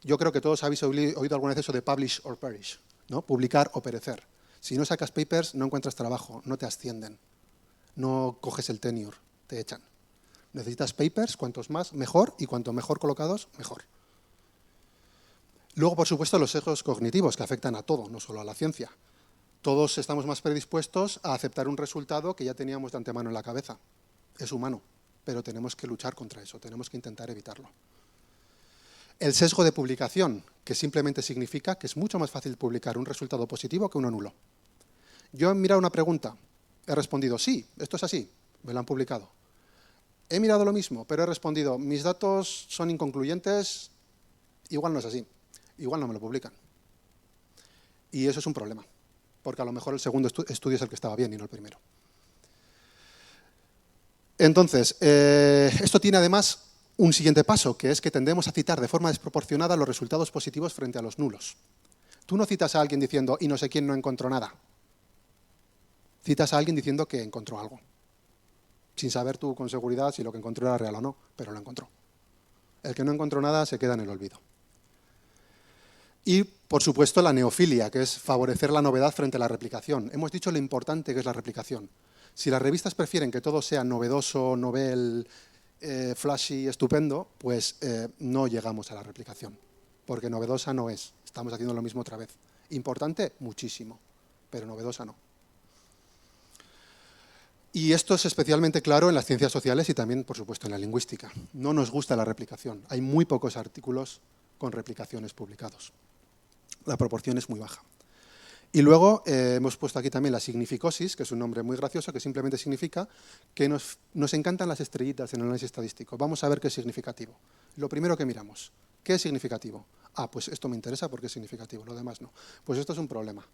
Yo creo que todos habéis oído alguna vez eso de publish or perish, ¿no? Publicar o perecer. Si no sacas papers, no encuentras trabajo, no te ascienden, no coges el tenure, te echan. Necesitas papers, cuantos más, mejor, y cuanto mejor colocados, mejor. Luego, por supuesto, los sesgos cognitivos que afectan a todo, no solo a la ciencia. Todos estamos más predispuestos a aceptar un resultado que ya teníamos de antemano en la cabeza. Es humano, pero tenemos que luchar contra eso, tenemos que intentar evitarlo. El sesgo de publicación, que simplemente significa que es mucho más fácil publicar un resultado positivo que uno nulo. Yo he mirado una pregunta, he respondido, sí, esto es así, me lo han publicado. He mirado lo mismo, pero he respondido, mis datos son inconcluyentes, igual no es así, igual no me lo publican. Y eso es un problema, porque a lo mejor el segundo estudio es el que estaba bien y no el primero. Entonces, esto tiene además un siguiente paso, que es que tendemos a citar de forma desproporcionada los resultados positivos frente a los nulos. Tú no citas a alguien diciendo, y no sé quién no encontró nada. Citas a alguien diciendo que encontró algo, sin saber tú con seguridad si lo que encontró era real o no, pero lo encontró. El que no encontró nada se queda en el olvido. Y, por supuesto, la neofilia, que es favorecer la novedad frente a la replicación. Hemos dicho lo importante que es la replicación. Si las revistas prefieren que todo sea novedoso, novel, flashy, estupendo, pues no llegamos a la replicación, porque novedosa no es. Estamos haciendo lo mismo otra vez. Importante, muchísimo, pero novedosa no. Y esto es especialmente claro en las ciencias sociales y también, por supuesto, en la lingüística. No nos gusta la replicación. Hay muy pocos artículos con replicaciones publicados. La proporción es muy baja. Y luego hemos puesto aquí también la significosis, que es un nombre muy gracioso, que simplemente significa que nos encantan las estrellitas en el análisis estadístico. Vamos a ver qué es significativo. Lo primero que miramos, ¿qué es significativo? Ah, pues esto me interesa porque es significativo, lo demás no. Pues esto es un problema,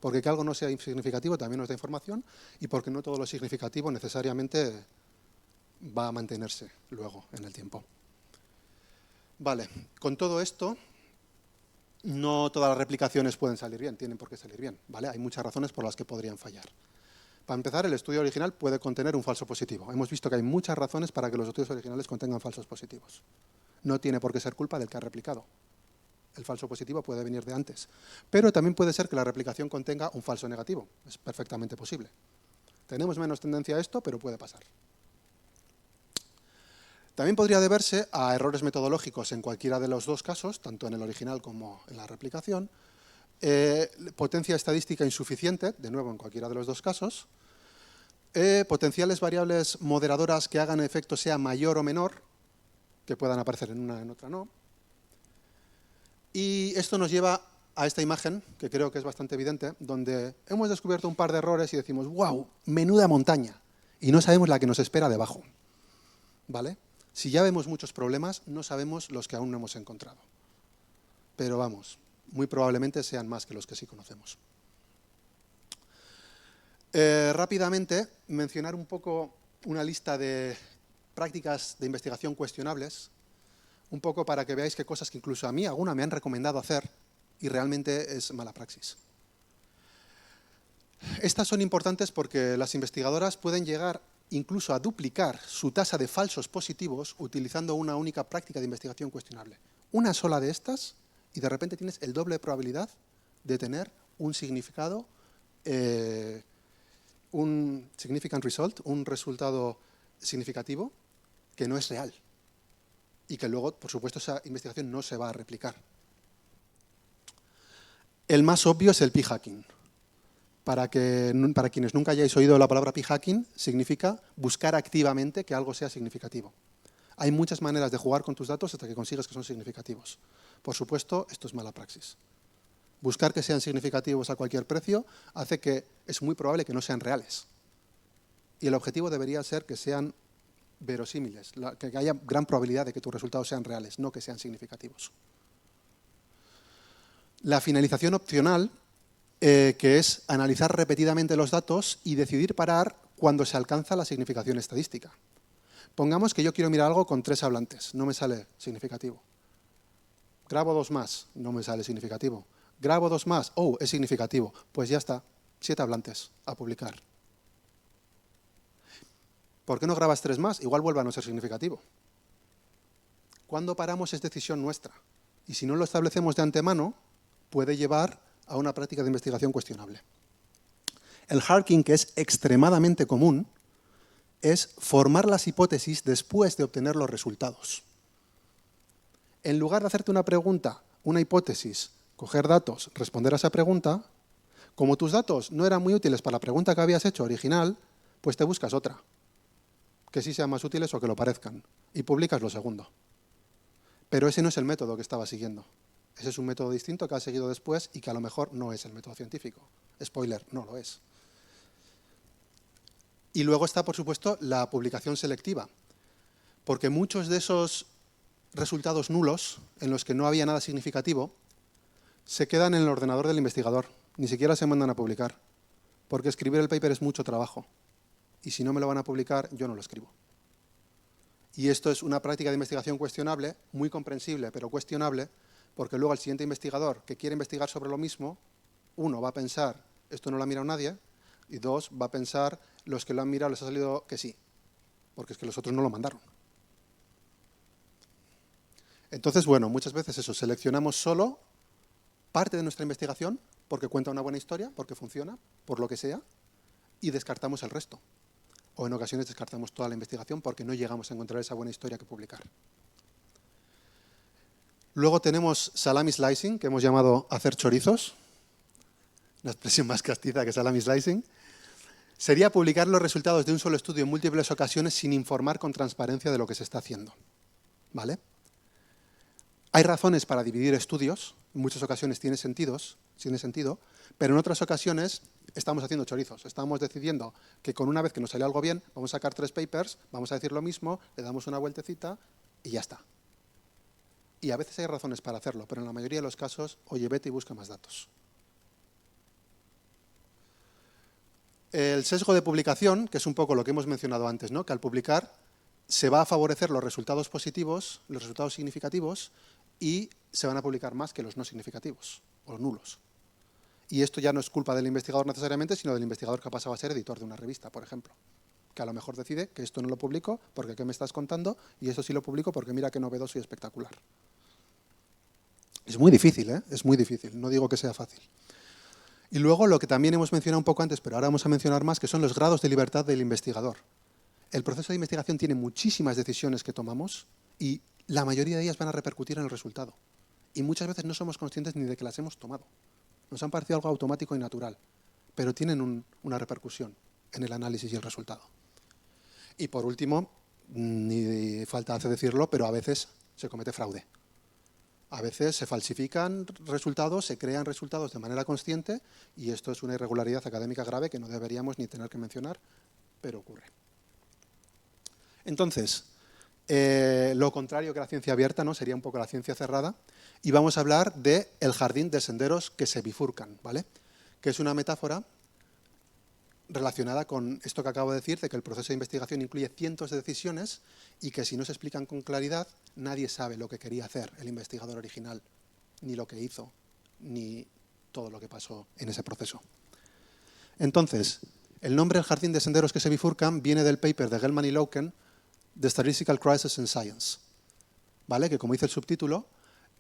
porque que algo no sea significativo también nos da información y porque no todo lo significativo necesariamente va a mantenerse luego en el tiempo. Vale, con todo esto, no todas las replicaciones pueden salir bien, tienen por qué salir bien, ¿vale? Hay muchas razones por las que podrían fallar. Para empezar, el estudio original puede contener un falso positivo. Hemos visto que hay muchas razones para que los estudios originales contengan falsos positivos. No tiene por qué ser culpa del que ha replicado. El falso positivo puede venir de antes. Pero también puede ser que la replicación contenga un falso negativo. Es perfectamente posible. Tenemos menos tendencia a esto, pero puede pasar. También podría deberse a errores metodológicos en cualquiera de los dos casos, tanto en el original como en la replicación, potencia estadística insuficiente, de nuevo en cualquiera de los dos casos, potenciales variables moderadoras que hagan efecto sea mayor o menor, que puedan aparecer en una, en otra no. Y esto nos lleva a esta imagen, que creo que es bastante evidente, donde hemos descubierto un par de errores y decimos, wow, menuda montaña, y no sabemos la que nos espera debajo. ¿Vale? Si ya vemos muchos problemas, no sabemos los que aún no hemos encontrado. Pero vamos, muy probablemente sean más que los que sí conocemos. Rápidamente, mencionar un poco una lista de prácticas de investigación cuestionables, un poco para que veáis qué cosas que incluso a mí alguna me han recomendado hacer y realmente es mala praxis. Estas son importantes porque las investigadoras pueden llegar incluso a duplicar su tasa de falsos positivos utilizando una única práctica de investigación cuestionable. Una sola de estas y de repente tienes el doble de probabilidad de tener un significado, un significant result, un resultado significativo que no es real y que luego, por supuesto, esa investigación no se va a replicar. El más obvio es el p-hacking. Para quienes nunca hayáis oído la palabra p-hacking, significa buscar activamente que algo sea significativo. Hay muchas maneras de jugar con tus datos hasta que consigas que son significativos. Por supuesto, esto es mala praxis. Buscar que sean significativos a cualquier precio hace que es muy probable que no sean reales. Y el objetivo debería ser que sean verosímiles, que haya gran probabilidad de que tus resultados sean reales, no que sean significativos. La finalización opcional, que es analizar repetidamente los datos y decidir parar cuando se alcanza la significación estadística. Pongamos que yo quiero mirar algo con 3 hablantes, no me sale significativo. Grabo 2 más, no me sale significativo. Grabo 2 más, oh, es significativo. Pues ya está, 7 hablantes a publicar. ¿Por qué no grabas 3 más? Igual vuelve a no ser significativo. Cuando paramos es decisión nuestra. Y si no lo establecemos de antemano, puede llevar a una práctica de investigación cuestionable. El harking, que es extremadamente común, es formar las hipótesis después de obtener los resultados. En lugar de hacerte una pregunta, una hipótesis, coger datos, responder a esa pregunta, como tus datos no eran muy útiles para la pregunta que habías hecho original, pues te buscas otra, que sí sean más útiles o que lo parezcan, y publicas lo segundo. Pero ese no es el método que estaba siguiendo. Ese es un método distinto que ha seguido después y que a lo mejor no es el método científico. Spoiler, no lo es. Y luego está, por supuesto, la publicación selectiva, porque muchos de esos resultados nulos, en los que no había nada significativo, se quedan en el ordenador del investigador, ni siquiera se mandan a publicar, porque escribir el paper es mucho trabajo, y si no me lo van a publicar, yo no lo escribo. Y esto es una práctica de investigación cuestionable, muy comprensible, pero cuestionable, porque luego el siguiente investigador que quiere investigar sobre lo mismo, 1, va a pensar, esto no lo ha mirado nadie, y 2, va a pensar, los que lo han mirado les ha salido que sí, porque es que los otros no lo mandaron. Entonces, bueno, muchas veces eso, seleccionamos solo parte de nuestra investigación porque cuenta una buena historia, porque funciona, por lo que sea, y descartamos el resto. O en ocasiones descartamos toda la investigación porque no llegamos a encontrar esa buena historia que publicar. Luego tenemos salami slicing, que hemos llamado hacer chorizos. La expresión más castiza que salami slicing. Sería publicar los resultados de un solo estudio en múltiples ocasiones sin informar con transparencia de lo que se está haciendo. ¿Vale? Hay razones para dividir estudios, en muchas ocasiones tiene sentido, pero en otras ocasiones estamos haciendo chorizos. Estamos decidiendo que con una vez que nos sale algo bien, vamos a sacar 3 papers, vamos a decir lo mismo, le damos una vueltecita y ya está. Y a veces hay razones para hacerlo, pero en la mayoría de los casos, oye, vete y busca más datos. El sesgo de publicación, que es un poco lo que hemos mencionado antes, ¿no? Que al publicar se va a favorecer los resultados positivos, los resultados significativos, y se van a publicar más que los no significativos o nulos. Y esto ya no es culpa del investigador necesariamente, sino del investigador que ha pasado a ser editor de una revista, por ejemplo, que a lo mejor decide que esto no lo publico porque ¿qué me estás contando? Y esto sí lo publico porque mira qué novedoso y espectacular. Es muy difícil, ¿eh? Es muy difícil, no digo que sea fácil. Y luego lo que también hemos mencionado un poco antes, pero ahora vamos a mencionar más, que son los grados de libertad del investigador. El proceso de investigación tiene muchísimas decisiones que tomamos y la mayoría de ellas van a repercutir en el resultado. Y muchas veces no somos conscientes ni de que las hemos tomado. Nos han parecido algo automático y natural, pero tienen una repercusión en el análisis y el resultado. Y por último, ni falta hace decirlo, pero a veces se comete fraude. A veces se falsifican resultados, se crean resultados de manera consciente y esto es una irregularidad académica grave que no deberíamos ni tener que mencionar, pero ocurre. Entonces, lo contrario que la ciencia abierta, ¿no? Sería un poco la ciencia cerrada, y vamos a hablar del jardín de senderos que se bifurcan, ¿vale? Que es una metáfora relacionada con esto que acabo de decir, de que el proceso de investigación incluye cientos de decisiones y que si no se explican con claridad, nadie sabe lo que quería hacer el investigador original, ni lo que hizo, ni todo lo que pasó en ese proceso. Entonces, el nombre del jardín de senderos que se bifurcan viene del paper de Gell-Mann y Loken, The Statistical Crisis in Science, ¿vale? Que como dice el subtítulo,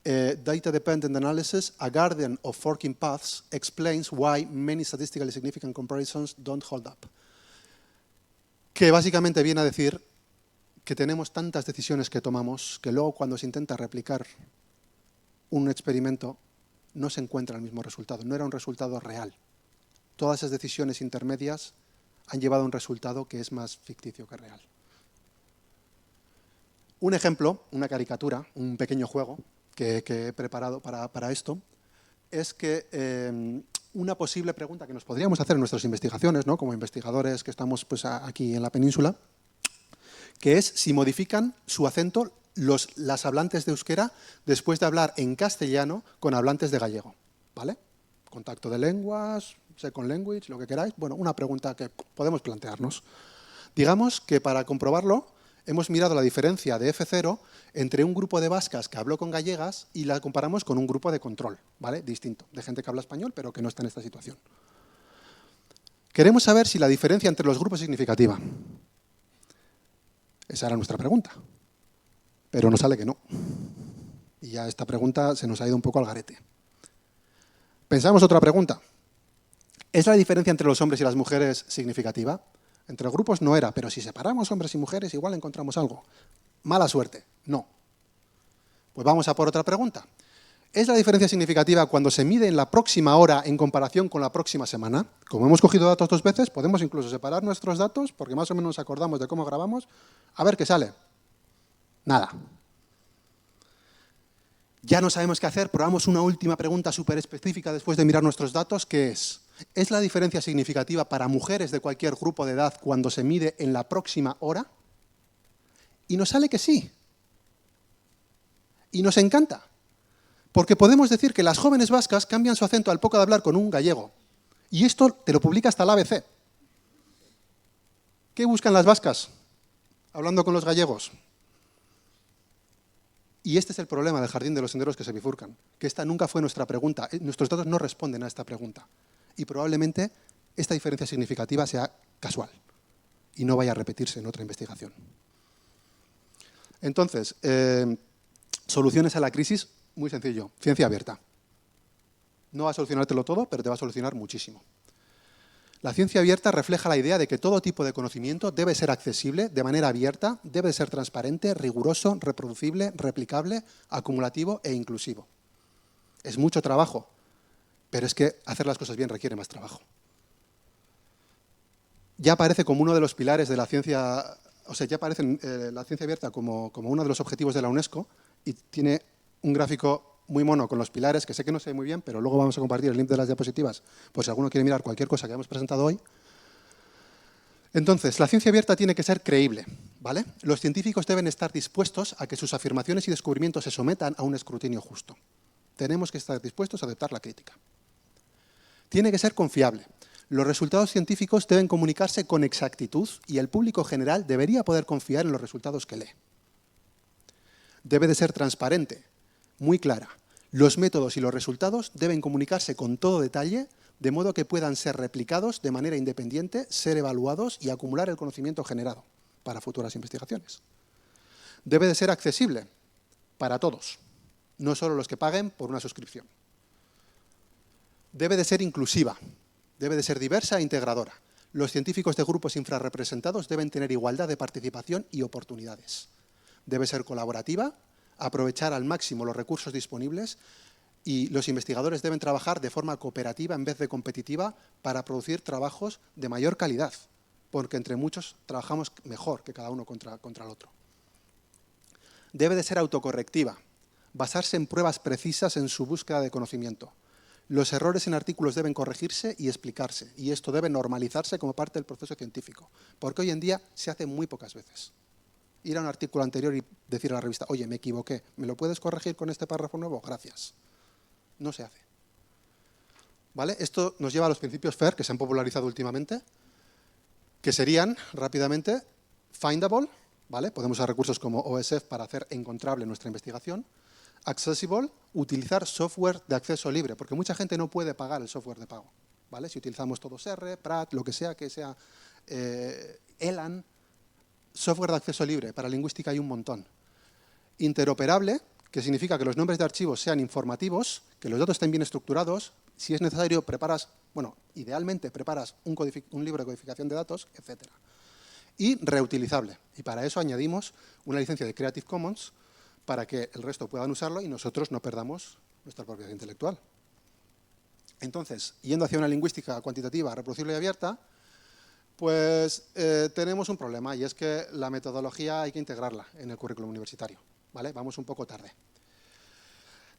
Data Dependent Analysis, a Garden of Forking Paths explains why many statistically significant comparisons don't hold up. Que básicamente viene a decir que tenemos tantas decisiones que tomamos que luego cuando se intenta replicar un experimento no se encuentra el mismo resultado, no era un resultado real. Todas esas decisiones intermedias han llevado a un resultado que es más ficticio que real. Un ejemplo, una caricatura, un pequeño juego que he preparado para esto, es que una posible pregunta que nos podríamos hacer en nuestras investigaciones, ¿no? Como investigadores que estamos pues, aquí en la península, que es si modifican su acento las hablantes de euskera después de hablar en castellano con hablantes de gallego, ¿vale? Contacto de lenguas, second language, lo que queráis. Bueno, una pregunta que podemos plantearnos. Digamos que para comprobarlo hemos mirado la diferencia de F0 entre un grupo de vascas que habló con gallegas y la comparamos con un grupo de control, ¿vale? Distinto, de gente que habla español pero que no está en esta situación. Queremos saber si la diferencia entre los grupos es significativa. Esa era nuestra pregunta, pero nos sale que no. Y ya esta pregunta se nos ha ido un poco al garete. Pensamos otra pregunta. ¿Es la diferencia entre los hombres y las mujeres significativa? Entre grupos no era, pero si separamos hombres y mujeres igual encontramos algo. Mala suerte, no. Pues vamos a por otra pregunta. ¿Es la diferencia significativa cuando se mide en la próxima hora en comparación con la próxima semana? Como hemos cogido datos 2 veces, podemos incluso separar nuestros datos, porque más o menos nos acordamos de cómo grabamos, a ver qué sale. Nada. Ya no sabemos qué hacer, probamos una última pregunta súper específica después de mirar nuestros datos, que ¿es la diferencia significativa para mujeres de cualquier grupo de edad cuando se mide en la próxima hora? Y nos sale que sí. Y nos encanta. Porque podemos decir que las jóvenes vascas cambian su acento al poco de hablar con un gallego. Y esto te lo publica hasta el ABC. ¿Qué buscan las vascas hablando con los gallegos? Y este es el problema del jardín de los senderos que se bifurcan, que esta nunca fue nuestra pregunta. Nuestros datos no responden a esta pregunta. Y probablemente esta diferencia significativa sea casual y no vaya a repetirse en otra investigación. Entonces, soluciones a la crisis, muy sencillo, ciencia abierta. No va a solucionártelo todo, pero te va a solucionar muchísimo. La ciencia abierta refleja la idea de que todo tipo de conocimiento debe ser accesible de manera abierta, debe ser transparente, riguroso, reproducible, replicable, acumulativo e inclusivo. Es mucho trabajo, pero es que hacer las cosas bien requiere más trabajo. Ya aparece como uno de los pilares de la ciencia, o sea, ya aparece la ciencia abierta como uno de los objetivos de la UNESCO y tiene un gráfico muy mono con los pilares, que sé que no se ve muy bien, pero luego vamos a compartir el link de las diapositivas, por si alguno quiere mirar cualquier cosa que hemos presentado hoy. Entonces, la ciencia abierta tiene que ser creíble, ¿vale? Los científicos deben estar dispuestos a que sus afirmaciones y descubrimientos se sometan a un escrutinio justo. Tenemos que estar dispuestos a aceptar la crítica. Tiene que ser confiable. Los resultados científicos deben comunicarse con exactitud y el público general debería poder confiar en los resultados que lee. Debe de ser transparente, muy clara. Los métodos y los resultados deben comunicarse con todo detalle, de modo que puedan ser replicados de manera independiente, ser evaluados y acumular el conocimiento generado para futuras investigaciones. Debe de ser accesible para todos, no solo los que paguen por una suscripción. Debe de ser inclusiva, debe de ser diversa e integradora. Los científicos de grupos infrarrepresentados deben tener igualdad de participación y oportunidades. Debe ser colaborativa, aprovechar al máximo los recursos disponibles y los investigadores deben trabajar de forma cooperativa en vez de competitiva para producir trabajos de mayor calidad, porque entre muchos trabajamos mejor que cada uno contra el otro. Debe de ser autocorrectiva, basarse en pruebas precisas en su búsqueda de conocimiento. Los errores en artículos deben corregirse y explicarse, y esto debe normalizarse como parte del proceso científico, porque hoy en día se hace muy pocas veces. Ir a un artículo anterior y decir a la revista, oye, me equivoqué, ¿me lo puedes corregir con este párrafo nuevo? Gracias. No se hace. ¿Vale? Esto nos lleva a los principios FAIR, que se han popularizado últimamente, que serían, rápidamente, findable, ¿vale? Podemos usar recursos como OSF para hacer encontrable nuestra investigación. Accessible, utilizar software de acceso libre, porque mucha gente no puede pagar el software de pago, ¿vale? Si utilizamos todos R, Pratt, lo que sea Elan, software de acceso libre, para lingüística hay un montón. Interoperable, que significa que los nombres de archivos sean informativos, que los datos estén bien estructurados, si es necesario idealmente preparas un libro de codificación de datos, etc. Y reutilizable, y para eso añadimos una licencia de Creative Commons para que el resto puedan usarlo y nosotros no perdamos nuestra propiedad intelectual. Entonces, yendo hacia una lingüística cuantitativa, reproducible y abierta, pues tenemos un problema, y es que la metodología hay que integrarla en el currículum universitario, ¿vale? Vamos un poco tarde.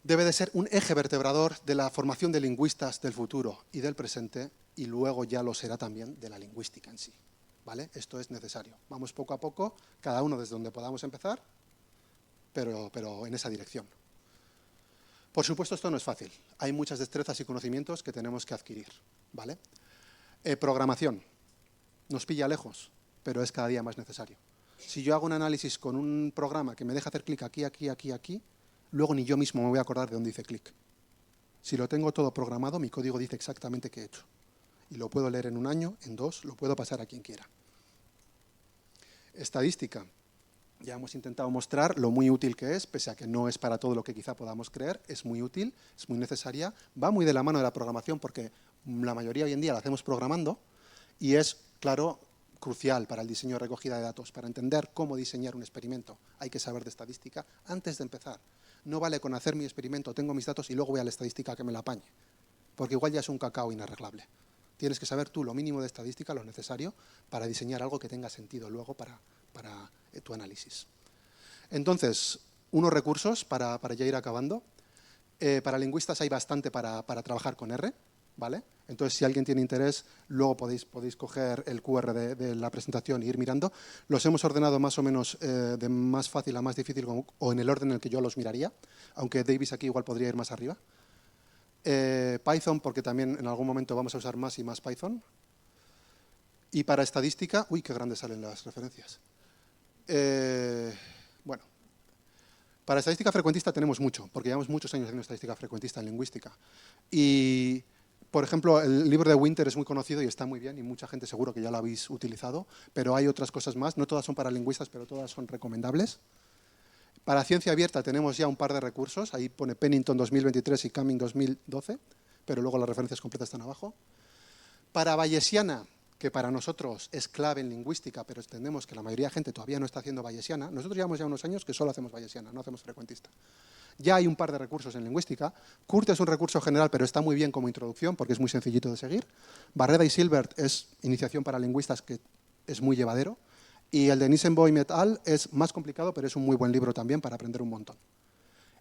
Debe de ser un eje vertebrador de la formación de lingüistas del futuro y del presente, y luego ya lo será también de la lingüística en sí, ¿vale? Esto es necesario. Vamos poco a poco, cada uno desde donde podamos empezar, pero en esa dirección. Por supuesto, esto no es fácil. Hay muchas destrezas y conocimientos que tenemos que adquirir, ¿vale? Programación. Nos pilla lejos, pero es cada día más necesario. Si yo hago un análisis con un programa que me deja hacer clic aquí, aquí, aquí, aquí, luego ni yo mismo me voy a acordar de dónde hice clic. Si lo tengo todo programado, mi código dice exactamente qué he hecho. Y lo puedo leer en 1 año, en 2, lo puedo pasar a quien quiera. Estadística. Ya hemos intentado mostrar lo muy útil que es, pese a que no es para todo lo que quizá podamos creer, es muy útil, es muy necesaria, va muy de la mano de la programación porque la mayoría hoy en día la hacemos programando y es, claro, crucial para el diseño de recogida de datos, para entender cómo diseñar un experimento. Hay que saber de estadística antes de empezar. No vale con hacer mi experimento, tengo mis datos y luego voy a la estadística que me la apañe, porque igual ya es un cacao inarreglable. Tienes que saber tú lo mínimo de estadística, lo necesario, para diseñar algo que tenga sentido luego para tu análisis. Entonces, unos recursos para ya ir acabando. Para lingüistas hay bastante para trabajar con R, ¿vale? Entonces, si alguien tiene interés, luego podéis coger el QR de la presentación e ir mirando. Los hemos ordenado más o menos de más fácil a más difícil o en el orden en el que yo los miraría, aunque Davis aquí igual podría ir más arriba. Python, porque también en algún momento vamos a usar más y más Python. Y para estadística, uy, qué grandes salen las referencias. Bueno, para estadística frecuentista tenemos mucho, porque llevamos muchos años haciendo estadística frecuentista en lingüística. Y, por ejemplo, el libro de Winter es muy conocido y está muy bien, y mucha gente seguro que ya lo habéis utilizado, pero hay otras cosas más, no todas son para lingüistas, pero todas son recomendables. Para ciencia abierta tenemos ya un par de recursos, ahí pone Pennington 2023 y Cumming 2012, pero luego las referencias completas están abajo. Para bayesiana, que para nosotros es clave en lingüística, pero entendemos que la mayoría de gente todavía no está haciendo bayesiana. Nosotros llevamos ya unos años que solo hacemos bayesiana, no hacemos frecuentista. Ya hay un par de recursos en lingüística. Kurt es un recurso general, pero está muy bien como introducción porque es muy sencillito de seguir. Barreda y Silbert es iniciación para lingüistas que es muy llevadero. Y el de Nissenboim et al. Es más complicado, pero es un muy buen libro también para aprender un montón.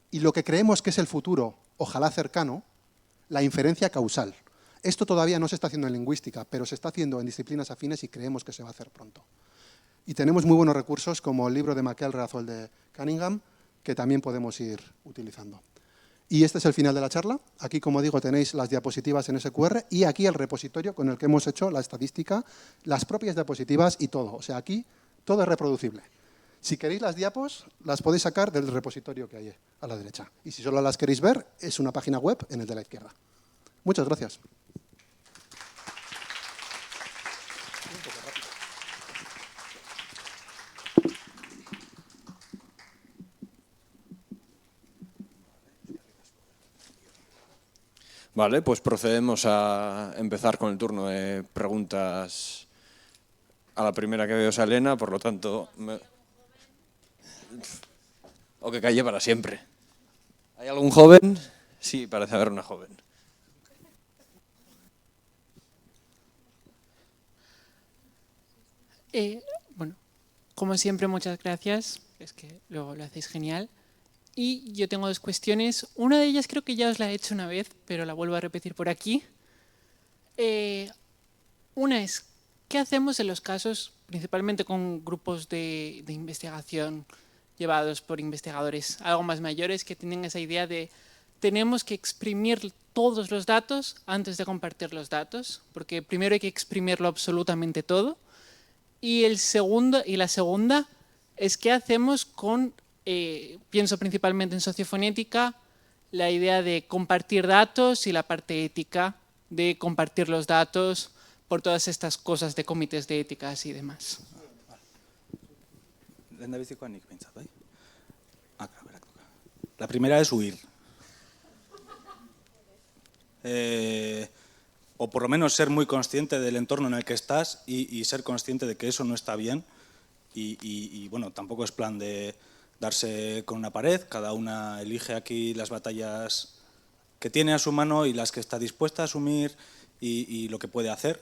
Y lo que creemos que es el futuro, ojalá cercano, la inferencia causal. Esto todavía no se está haciendo en lingüística, pero se está haciendo en disciplinas afines y creemos que se va a hacer pronto. Y tenemos muy buenos recursos como el libro de McElrath o el de Cunningham, que también podemos ir utilizando. Y este es el final de la charla. Aquí, como digo, tenéis las diapositivas en ese QR y aquí el repositorio con el que hemos hecho la estadística, las propias diapositivas y todo. O sea, aquí todo es reproducible. Si queréis las diapos, las podéis sacar del repositorio que hay a la derecha. Y si solo las queréis ver, es una página web en el de la izquierda. Muchas gracias. Vale, pues procedemos a empezar con el turno de preguntas a la primera que veo es a Elena, por lo tanto... O que calle para siempre. ¿Hay algún joven? Sí, parece haber una joven. Bueno, como siempre, muchas gracias. Es que luego lo hacéis genial. Y yo tengo dos cuestiones. Una de ellas creo que ya os la he hecho una vez, pero la vuelvo a repetir por aquí. Una es, ¿qué hacemos en los casos, principalmente con grupos de investigación llevados por investigadores algo más mayores que tienen esa idea de tenemos que exprimir todos los datos antes de compartir los datos? Porque primero hay que exprimirlo absolutamente todo. Y la segunda es qué hacemos con, pienso principalmente en sociofonética, la idea de compartir datos y la parte ética de compartir los datos por todas estas cosas de comités de éticas y demás. La primera es huir. O por lo menos ser muy consciente del entorno en el que estás y ser consciente de que eso no está bien. Y bueno, tampoco es plan de darse con una pared. Cada una elige aquí las batallas que tiene a su mano y las que está dispuesta a asumir y lo que puede hacer.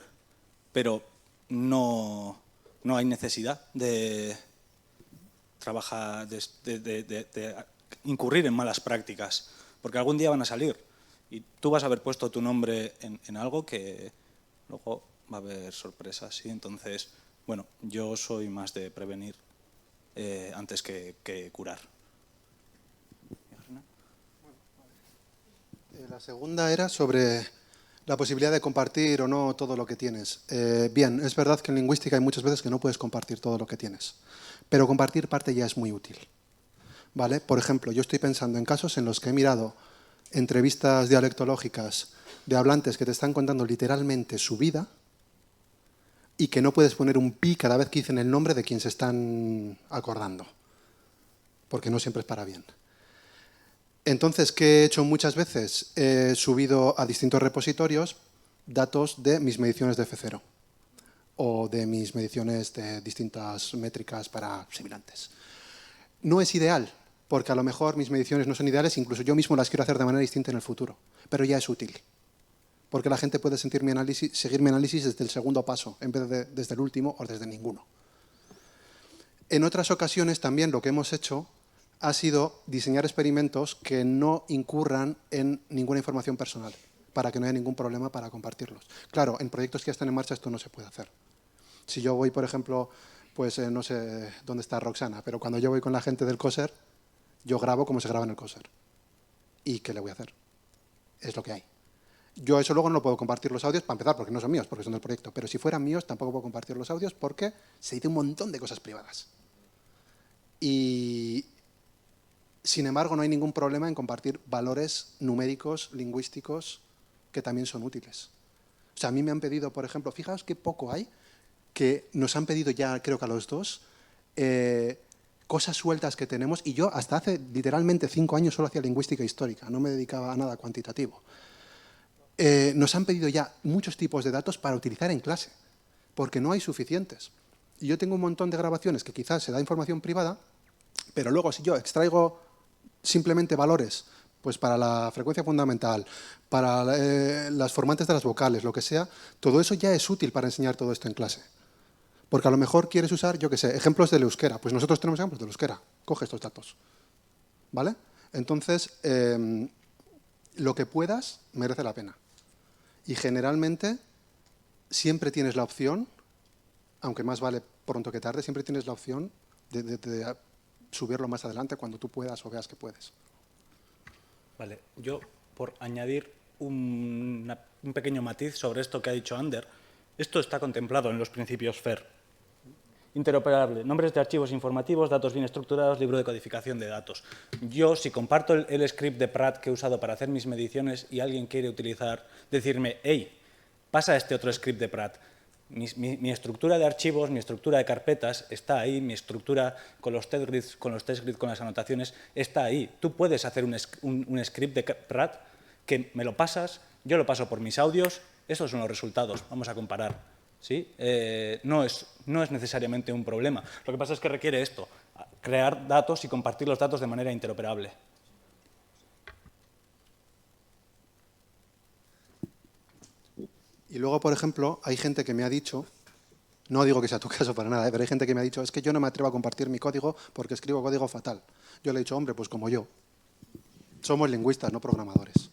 Pero no hay necesidad de trabajar, de incurrir en malas prácticas, porque algún día van a salir y tú vas a haber puesto tu nombre en algo que luego va a haber sorpresas, ¿sí? Entonces, bueno, yo soy más de prevenir antes que curar. La segunda era sobre la posibilidad de compartir o no todo lo que tienes. Bien, es verdad que en lingüística hay muchas veces que no puedes compartir todo lo que tienes, pero compartir parte ya es muy útil, ¿vale? Por ejemplo, yo estoy pensando en casos en los que he mirado entrevistas dialectológicas de hablantes que te están contando literalmente su vida y que no puedes poner un pi cada vez que dicen el nombre de quien se están acordando, porque no siempre es para bien. Entonces, ¿qué he hecho muchas veces? He subido a distintos repositorios datos de mis mediciones de F0 o de mis mediciones de distintas métricas para sibilantes. No es ideal, porque a lo mejor mis mediciones no son ideales, incluso yo mismo las quiero hacer de manera distinta en el futuro, pero ya es útil, porque la gente puede seguir mi análisis desde el segundo paso, en vez de desde el último o desde ninguno. En otras ocasiones también lo que hemos hecho ha sido diseñar experimentos que no incurran en ninguna información personal, para que no haya ningún problema para compartirlos. Claro, en proyectos que ya están en marcha esto no se puede hacer. Si yo voy, por ejemplo, pues no sé dónde está Roxana, pero cuando yo voy con la gente del COSER, yo grabo como se graba en el COSER. ¿Y qué le voy a hacer? Es lo que hay. Yo eso luego no puedo compartir los audios, para empezar, porque no son míos, porque son del proyecto. Pero si fueran míos, tampoco puedo compartir los audios porque se dice un montón de cosas privadas. Y, sin embargo, no hay ningún problema en compartir valores numéricos, lingüísticos, que también son útiles. O sea, a mí me han pedido, por ejemplo, fijaos qué poco hay, que nos han pedido ya, creo que a los dos, cosas sueltas que tenemos, y yo hasta hace literalmente 5 años solo hacía lingüística histórica, no me dedicaba a nada cuantitativo. Nos han pedido ya muchos tipos de datos para utilizar en clase, porque no hay suficientes. Y yo tengo un montón de grabaciones que quizás se da información privada, pero luego si yo extraigo simplemente valores, pues para la frecuencia fundamental, para las formantes de las vocales, lo que sea, todo eso ya es útil para enseñar todo esto en clase. Porque a lo mejor quieres usar, yo qué sé, ejemplos del euskera. Pues nosotros tenemos ejemplos del euskera. Coge estos datos. ¿Vale? Entonces, lo que puedas merece la pena. Y generalmente siempre tienes la opción, aunque más vale pronto que tarde, siempre tienes la opción de subirlo más adelante cuando tú puedas o veas que puedes. Vale, yo por añadir un pequeño matiz sobre esto que ha dicho Ander, esto está contemplado en los principios FAIR. Interoperable, nombres de archivos informativos, datos bien estructurados, libro de codificación de datos. Yo, si comparto el script de Pratt que he usado para hacer mis mediciones y alguien quiere utilizar, decirme, hey, pasa este otro script de Pratt. Mi estructura de archivos, mi estructura de carpetas está ahí, mi estructura con los test grids, con las anotaciones, está ahí. Tú puedes hacer un script de Pratt que me lo pasas, yo lo paso por mis audios, esos son los resultados, vamos a comparar. ¿Sí? No es necesariamente un problema. Lo que pasa es que requiere esto, crear datos y compartir los datos de manera interoperable. Y luego, por ejemplo, hay gente que me ha dicho No digo que sea tu caso para nada, pero hay gente que me ha dicho, es que yo no me atrevo a compartir mi código porque escribo código fatal. Yo le he dicho, hombre, pues como yo. Somos lingüistas, no programadores.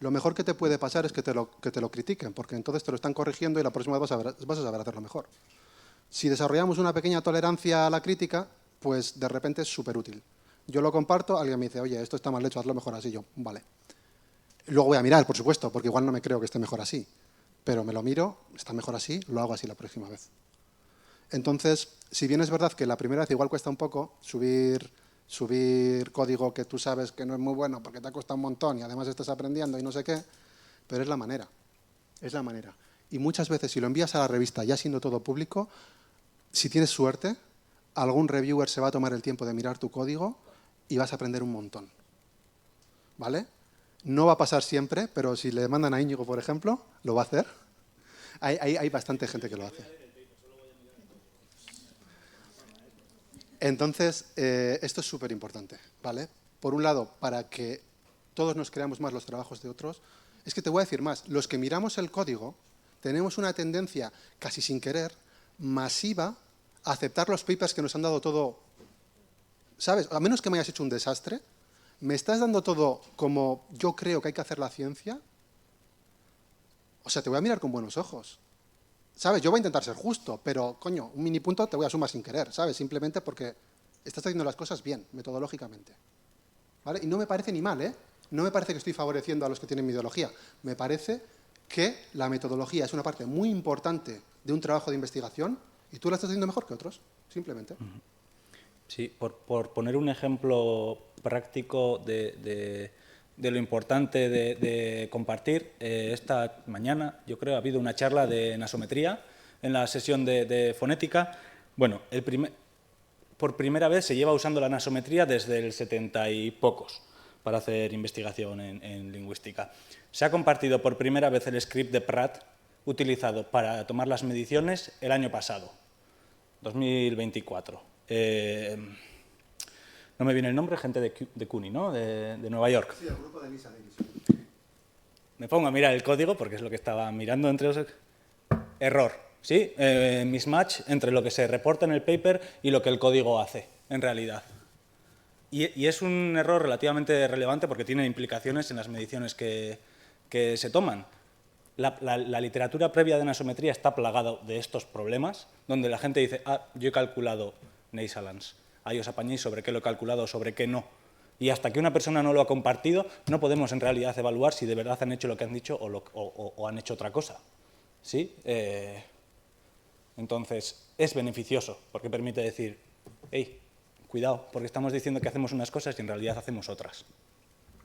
Lo mejor que te puede pasar es que te lo critiquen, porque entonces te lo están corrigiendo y la próxima vez vas a saber hacerlo mejor. Si desarrollamos una pequeña tolerancia a la crítica, pues de repente es súper útil. Yo lo comparto, alguien me dice, oye, esto está mal hecho, hazlo mejor así. Yo, vale. Luego voy a mirar, por supuesto, porque igual no me creo que esté mejor así. Pero me lo miro, está mejor así, lo hago así la próxima vez. Entonces, si bien es verdad que la primera vez igual cuesta un poco subir código que tú sabes que no es muy bueno porque te ha costado un montón y además estás aprendiendo y no sé qué, pero es la manera. Es la manera. Y muchas veces, si lo envías a la revista ya siendo todo público, si tienes suerte, algún reviewer se va a tomar el tiempo de mirar tu código y vas a aprender un montón. ¿Vale? No va a pasar siempre, pero si le mandan a Íñigo, por ejemplo, lo va a hacer. Hay bastante gente que lo hace. Entonces, esto es súper importante, ¿vale? Por un lado, para que todos nos creamos más los trabajos de otros, es que te voy a decir más, los que miramos el código tenemos una tendencia, casi sin querer, masiva, a aceptar los papers que nos han dado todo, ¿sabes? A menos que me hayas hecho un desastre, ¿me estás dando todo como yo creo que hay que hacer la ciencia? O sea, te voy a mirar con buenos ojos. ¿Sabes? Yo voy a intentar ser justo, pero, coño, un mini punto te voy a sumar sin querer, ¿sabes? Simplemente porque estás haciendo las cosas bien, metodológicamente. ¿Vale? Y no me parece ni mal, ¿eh? No me parece que estoy favoreciendo a los que tienen mi ideología. Me parece que la metodología es una parte muy importante de un trabajo de investigación y tú la estás haciendo mejor que otros, simplemente. Sí, por poner un ejemplo práctico de lo importante de compartir, esta mañana, yo creo, ha habido una charla de nasometría en la sesión de fonética. Bueno, por primera vez se lleva usando la nasometría desde el 70 y pocos para hacer investigación en lingüística. Se ha compartido por primera vez el script de Pratt utilizado para tomar las mediciones el año pasado, 2024. No me viene el nombre, gente de CUNY, ¿no? De Nueva York. Sí, el grupo de Lisa Davis. Me pongo a mirar el código porque es lo que estaba mirando entre los... Error, ¿sí? Mismatch entre lo que se reporta en el paper y lo que el código hace, en realidad. Y es un error relativamente relevante porque tiene implicaciones en las mediciones que se toman. La literatura previa de nasometría está plagada de estos problemas, donde la gente dice, yo he calculado nasalance, os apañéis sobre qué lo he calculado o sobre qué no. Y hasta que una persona no lo ha compartido, no podemos en realidad evaluar si de verdad han hecho lo que han dicho o han hecho otra cosa. ¿Sí? Entonces, es beneficioso porque permite decir, hey, cuidado, porque estamos diciendo que hacemos unas cosas y en realidad hacemos otras.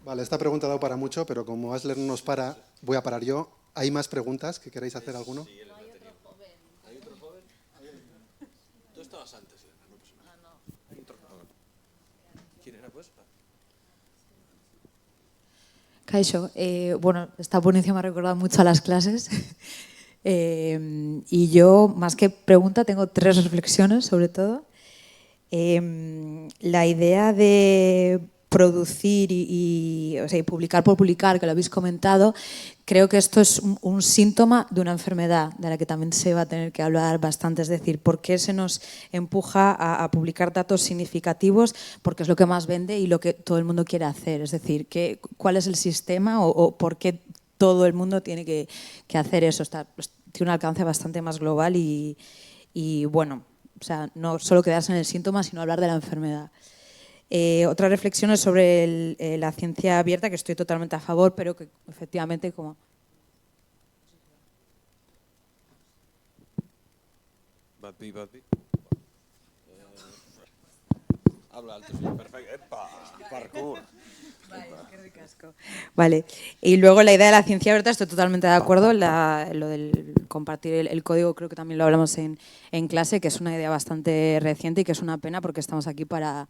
Vale, esta pregunta ha dado para mucho, pero como Asler no nos para, voy a parar yo. ¿Hay más preguntas que queréis hacer alguno? Sí, ¿hay otro joven? ¿Hay otro joven? Tú estabas antes, no pasa nada. No. Hay otro joven. ¿Quién era, pues? Kaixo, bueno, esta ponencia me ha recordado mucho a las clases y yo, más que pregunta, tengo 3 reflexiones sobre todo. La idea de producir y publicar por publicar, que lo habéis comentado, creo que esto es un síntoma de una enfermedad de la que también se va a tener que hablar bastante, es decir, ¿por qué se nos empuja a publicar datos significativos? Porque es lo que más vende y lo que todo el mundo quiere hacer, es decir, ¿cuál es el sistema o por qué todo el mundo tiene que hacer eso? Tiene un alcance bastante más global y bueno, o sea, no solo quedarse en el síntoma, sino hablar de la enfermedad. Otra reflexión es sobre la ciencia abierta, que estoy totalmente a favor, pero que efectivamente como... Badby. Habla alto, sí, perfecto. ¡Epa! Parkour. Vale, y luego la idea de la ciencia abierta, estoy totalmente de acuerdo, lo del compartir el código, creo que también lo hablamos en clase, que es una idea bastante reciente y que es una pena porque estamos aquí para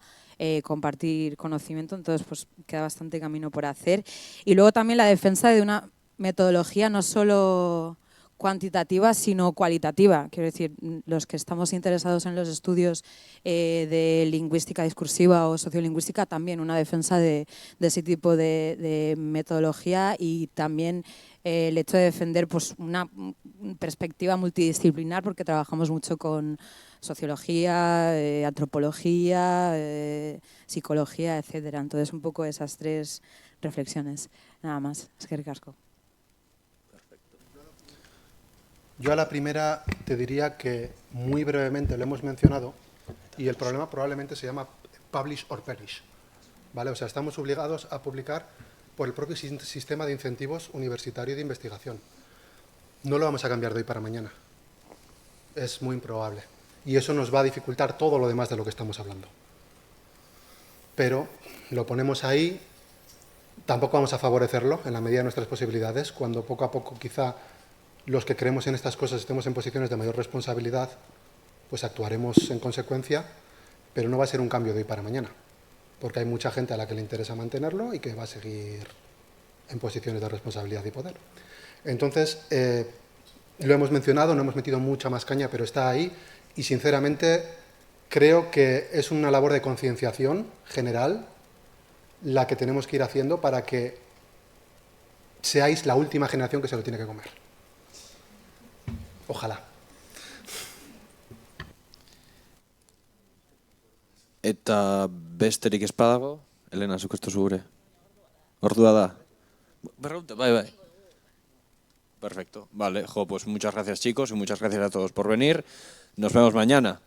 compartir conocimiento, entonces pues queda bastante camino por hacer. Y luego también la defensa de una metodología no solo cuantitativa, sino cualitativa. Quiero decir, los que estamos interesados en los estudios de lingüística discursiva o sociolingüística, también una defensa de ese tipo de metodología, y también el hecho de defender pues, una perspectiva multidisciplinar, porque trabajamos mucho con sociología, antropología, psicología, etcétera. Entonces, un poco esas tres reflexiones. Nada más. Eskerrik asko. Yo a la primera te diría que muy brevemente lo hemos mencionado y el problema probablemente se llama publish or perish, ¿vale? O sea, estamos obligados a publicar por el propio sistema de incentivos universitario de investigación. No lo vamos a cambiar de hoy para mañana. Es muy improbable. Y eso nos va a dificultar todo lo demás de lo que estamos hablando. Pero lo ponemos ahí, tampoco vamos a favorecerlo en la medida de nuestras posibilidades, cuando poco a poco quizá los que creemos en estas cosas estemos en posiciones de mayor responsabilidad, pues actuaremos en consecuencia, pero no va a ser un cambio de hoy para mañana, porque hay mucha gente a la que le interesa mantenerlo y que va a seguir en posiciones de responsabilidad y poder. Entonces, lo hemos mencionado, no hemos metido mucha más caña, pero está ahí, y sinceramente creo que es una labor de concienciación general la que tenemos que ir haciendo para que seáis la última generación que se lo tiene que comer. Ojalá. Eta besterik ez badago, Elena, zuk ez duzu gure. Ordua da. Pregunta, bai. Perfecto, vale. Pues muchas gracias, chicos, y muchas gracias a todos por venir. Nos vemos mañana.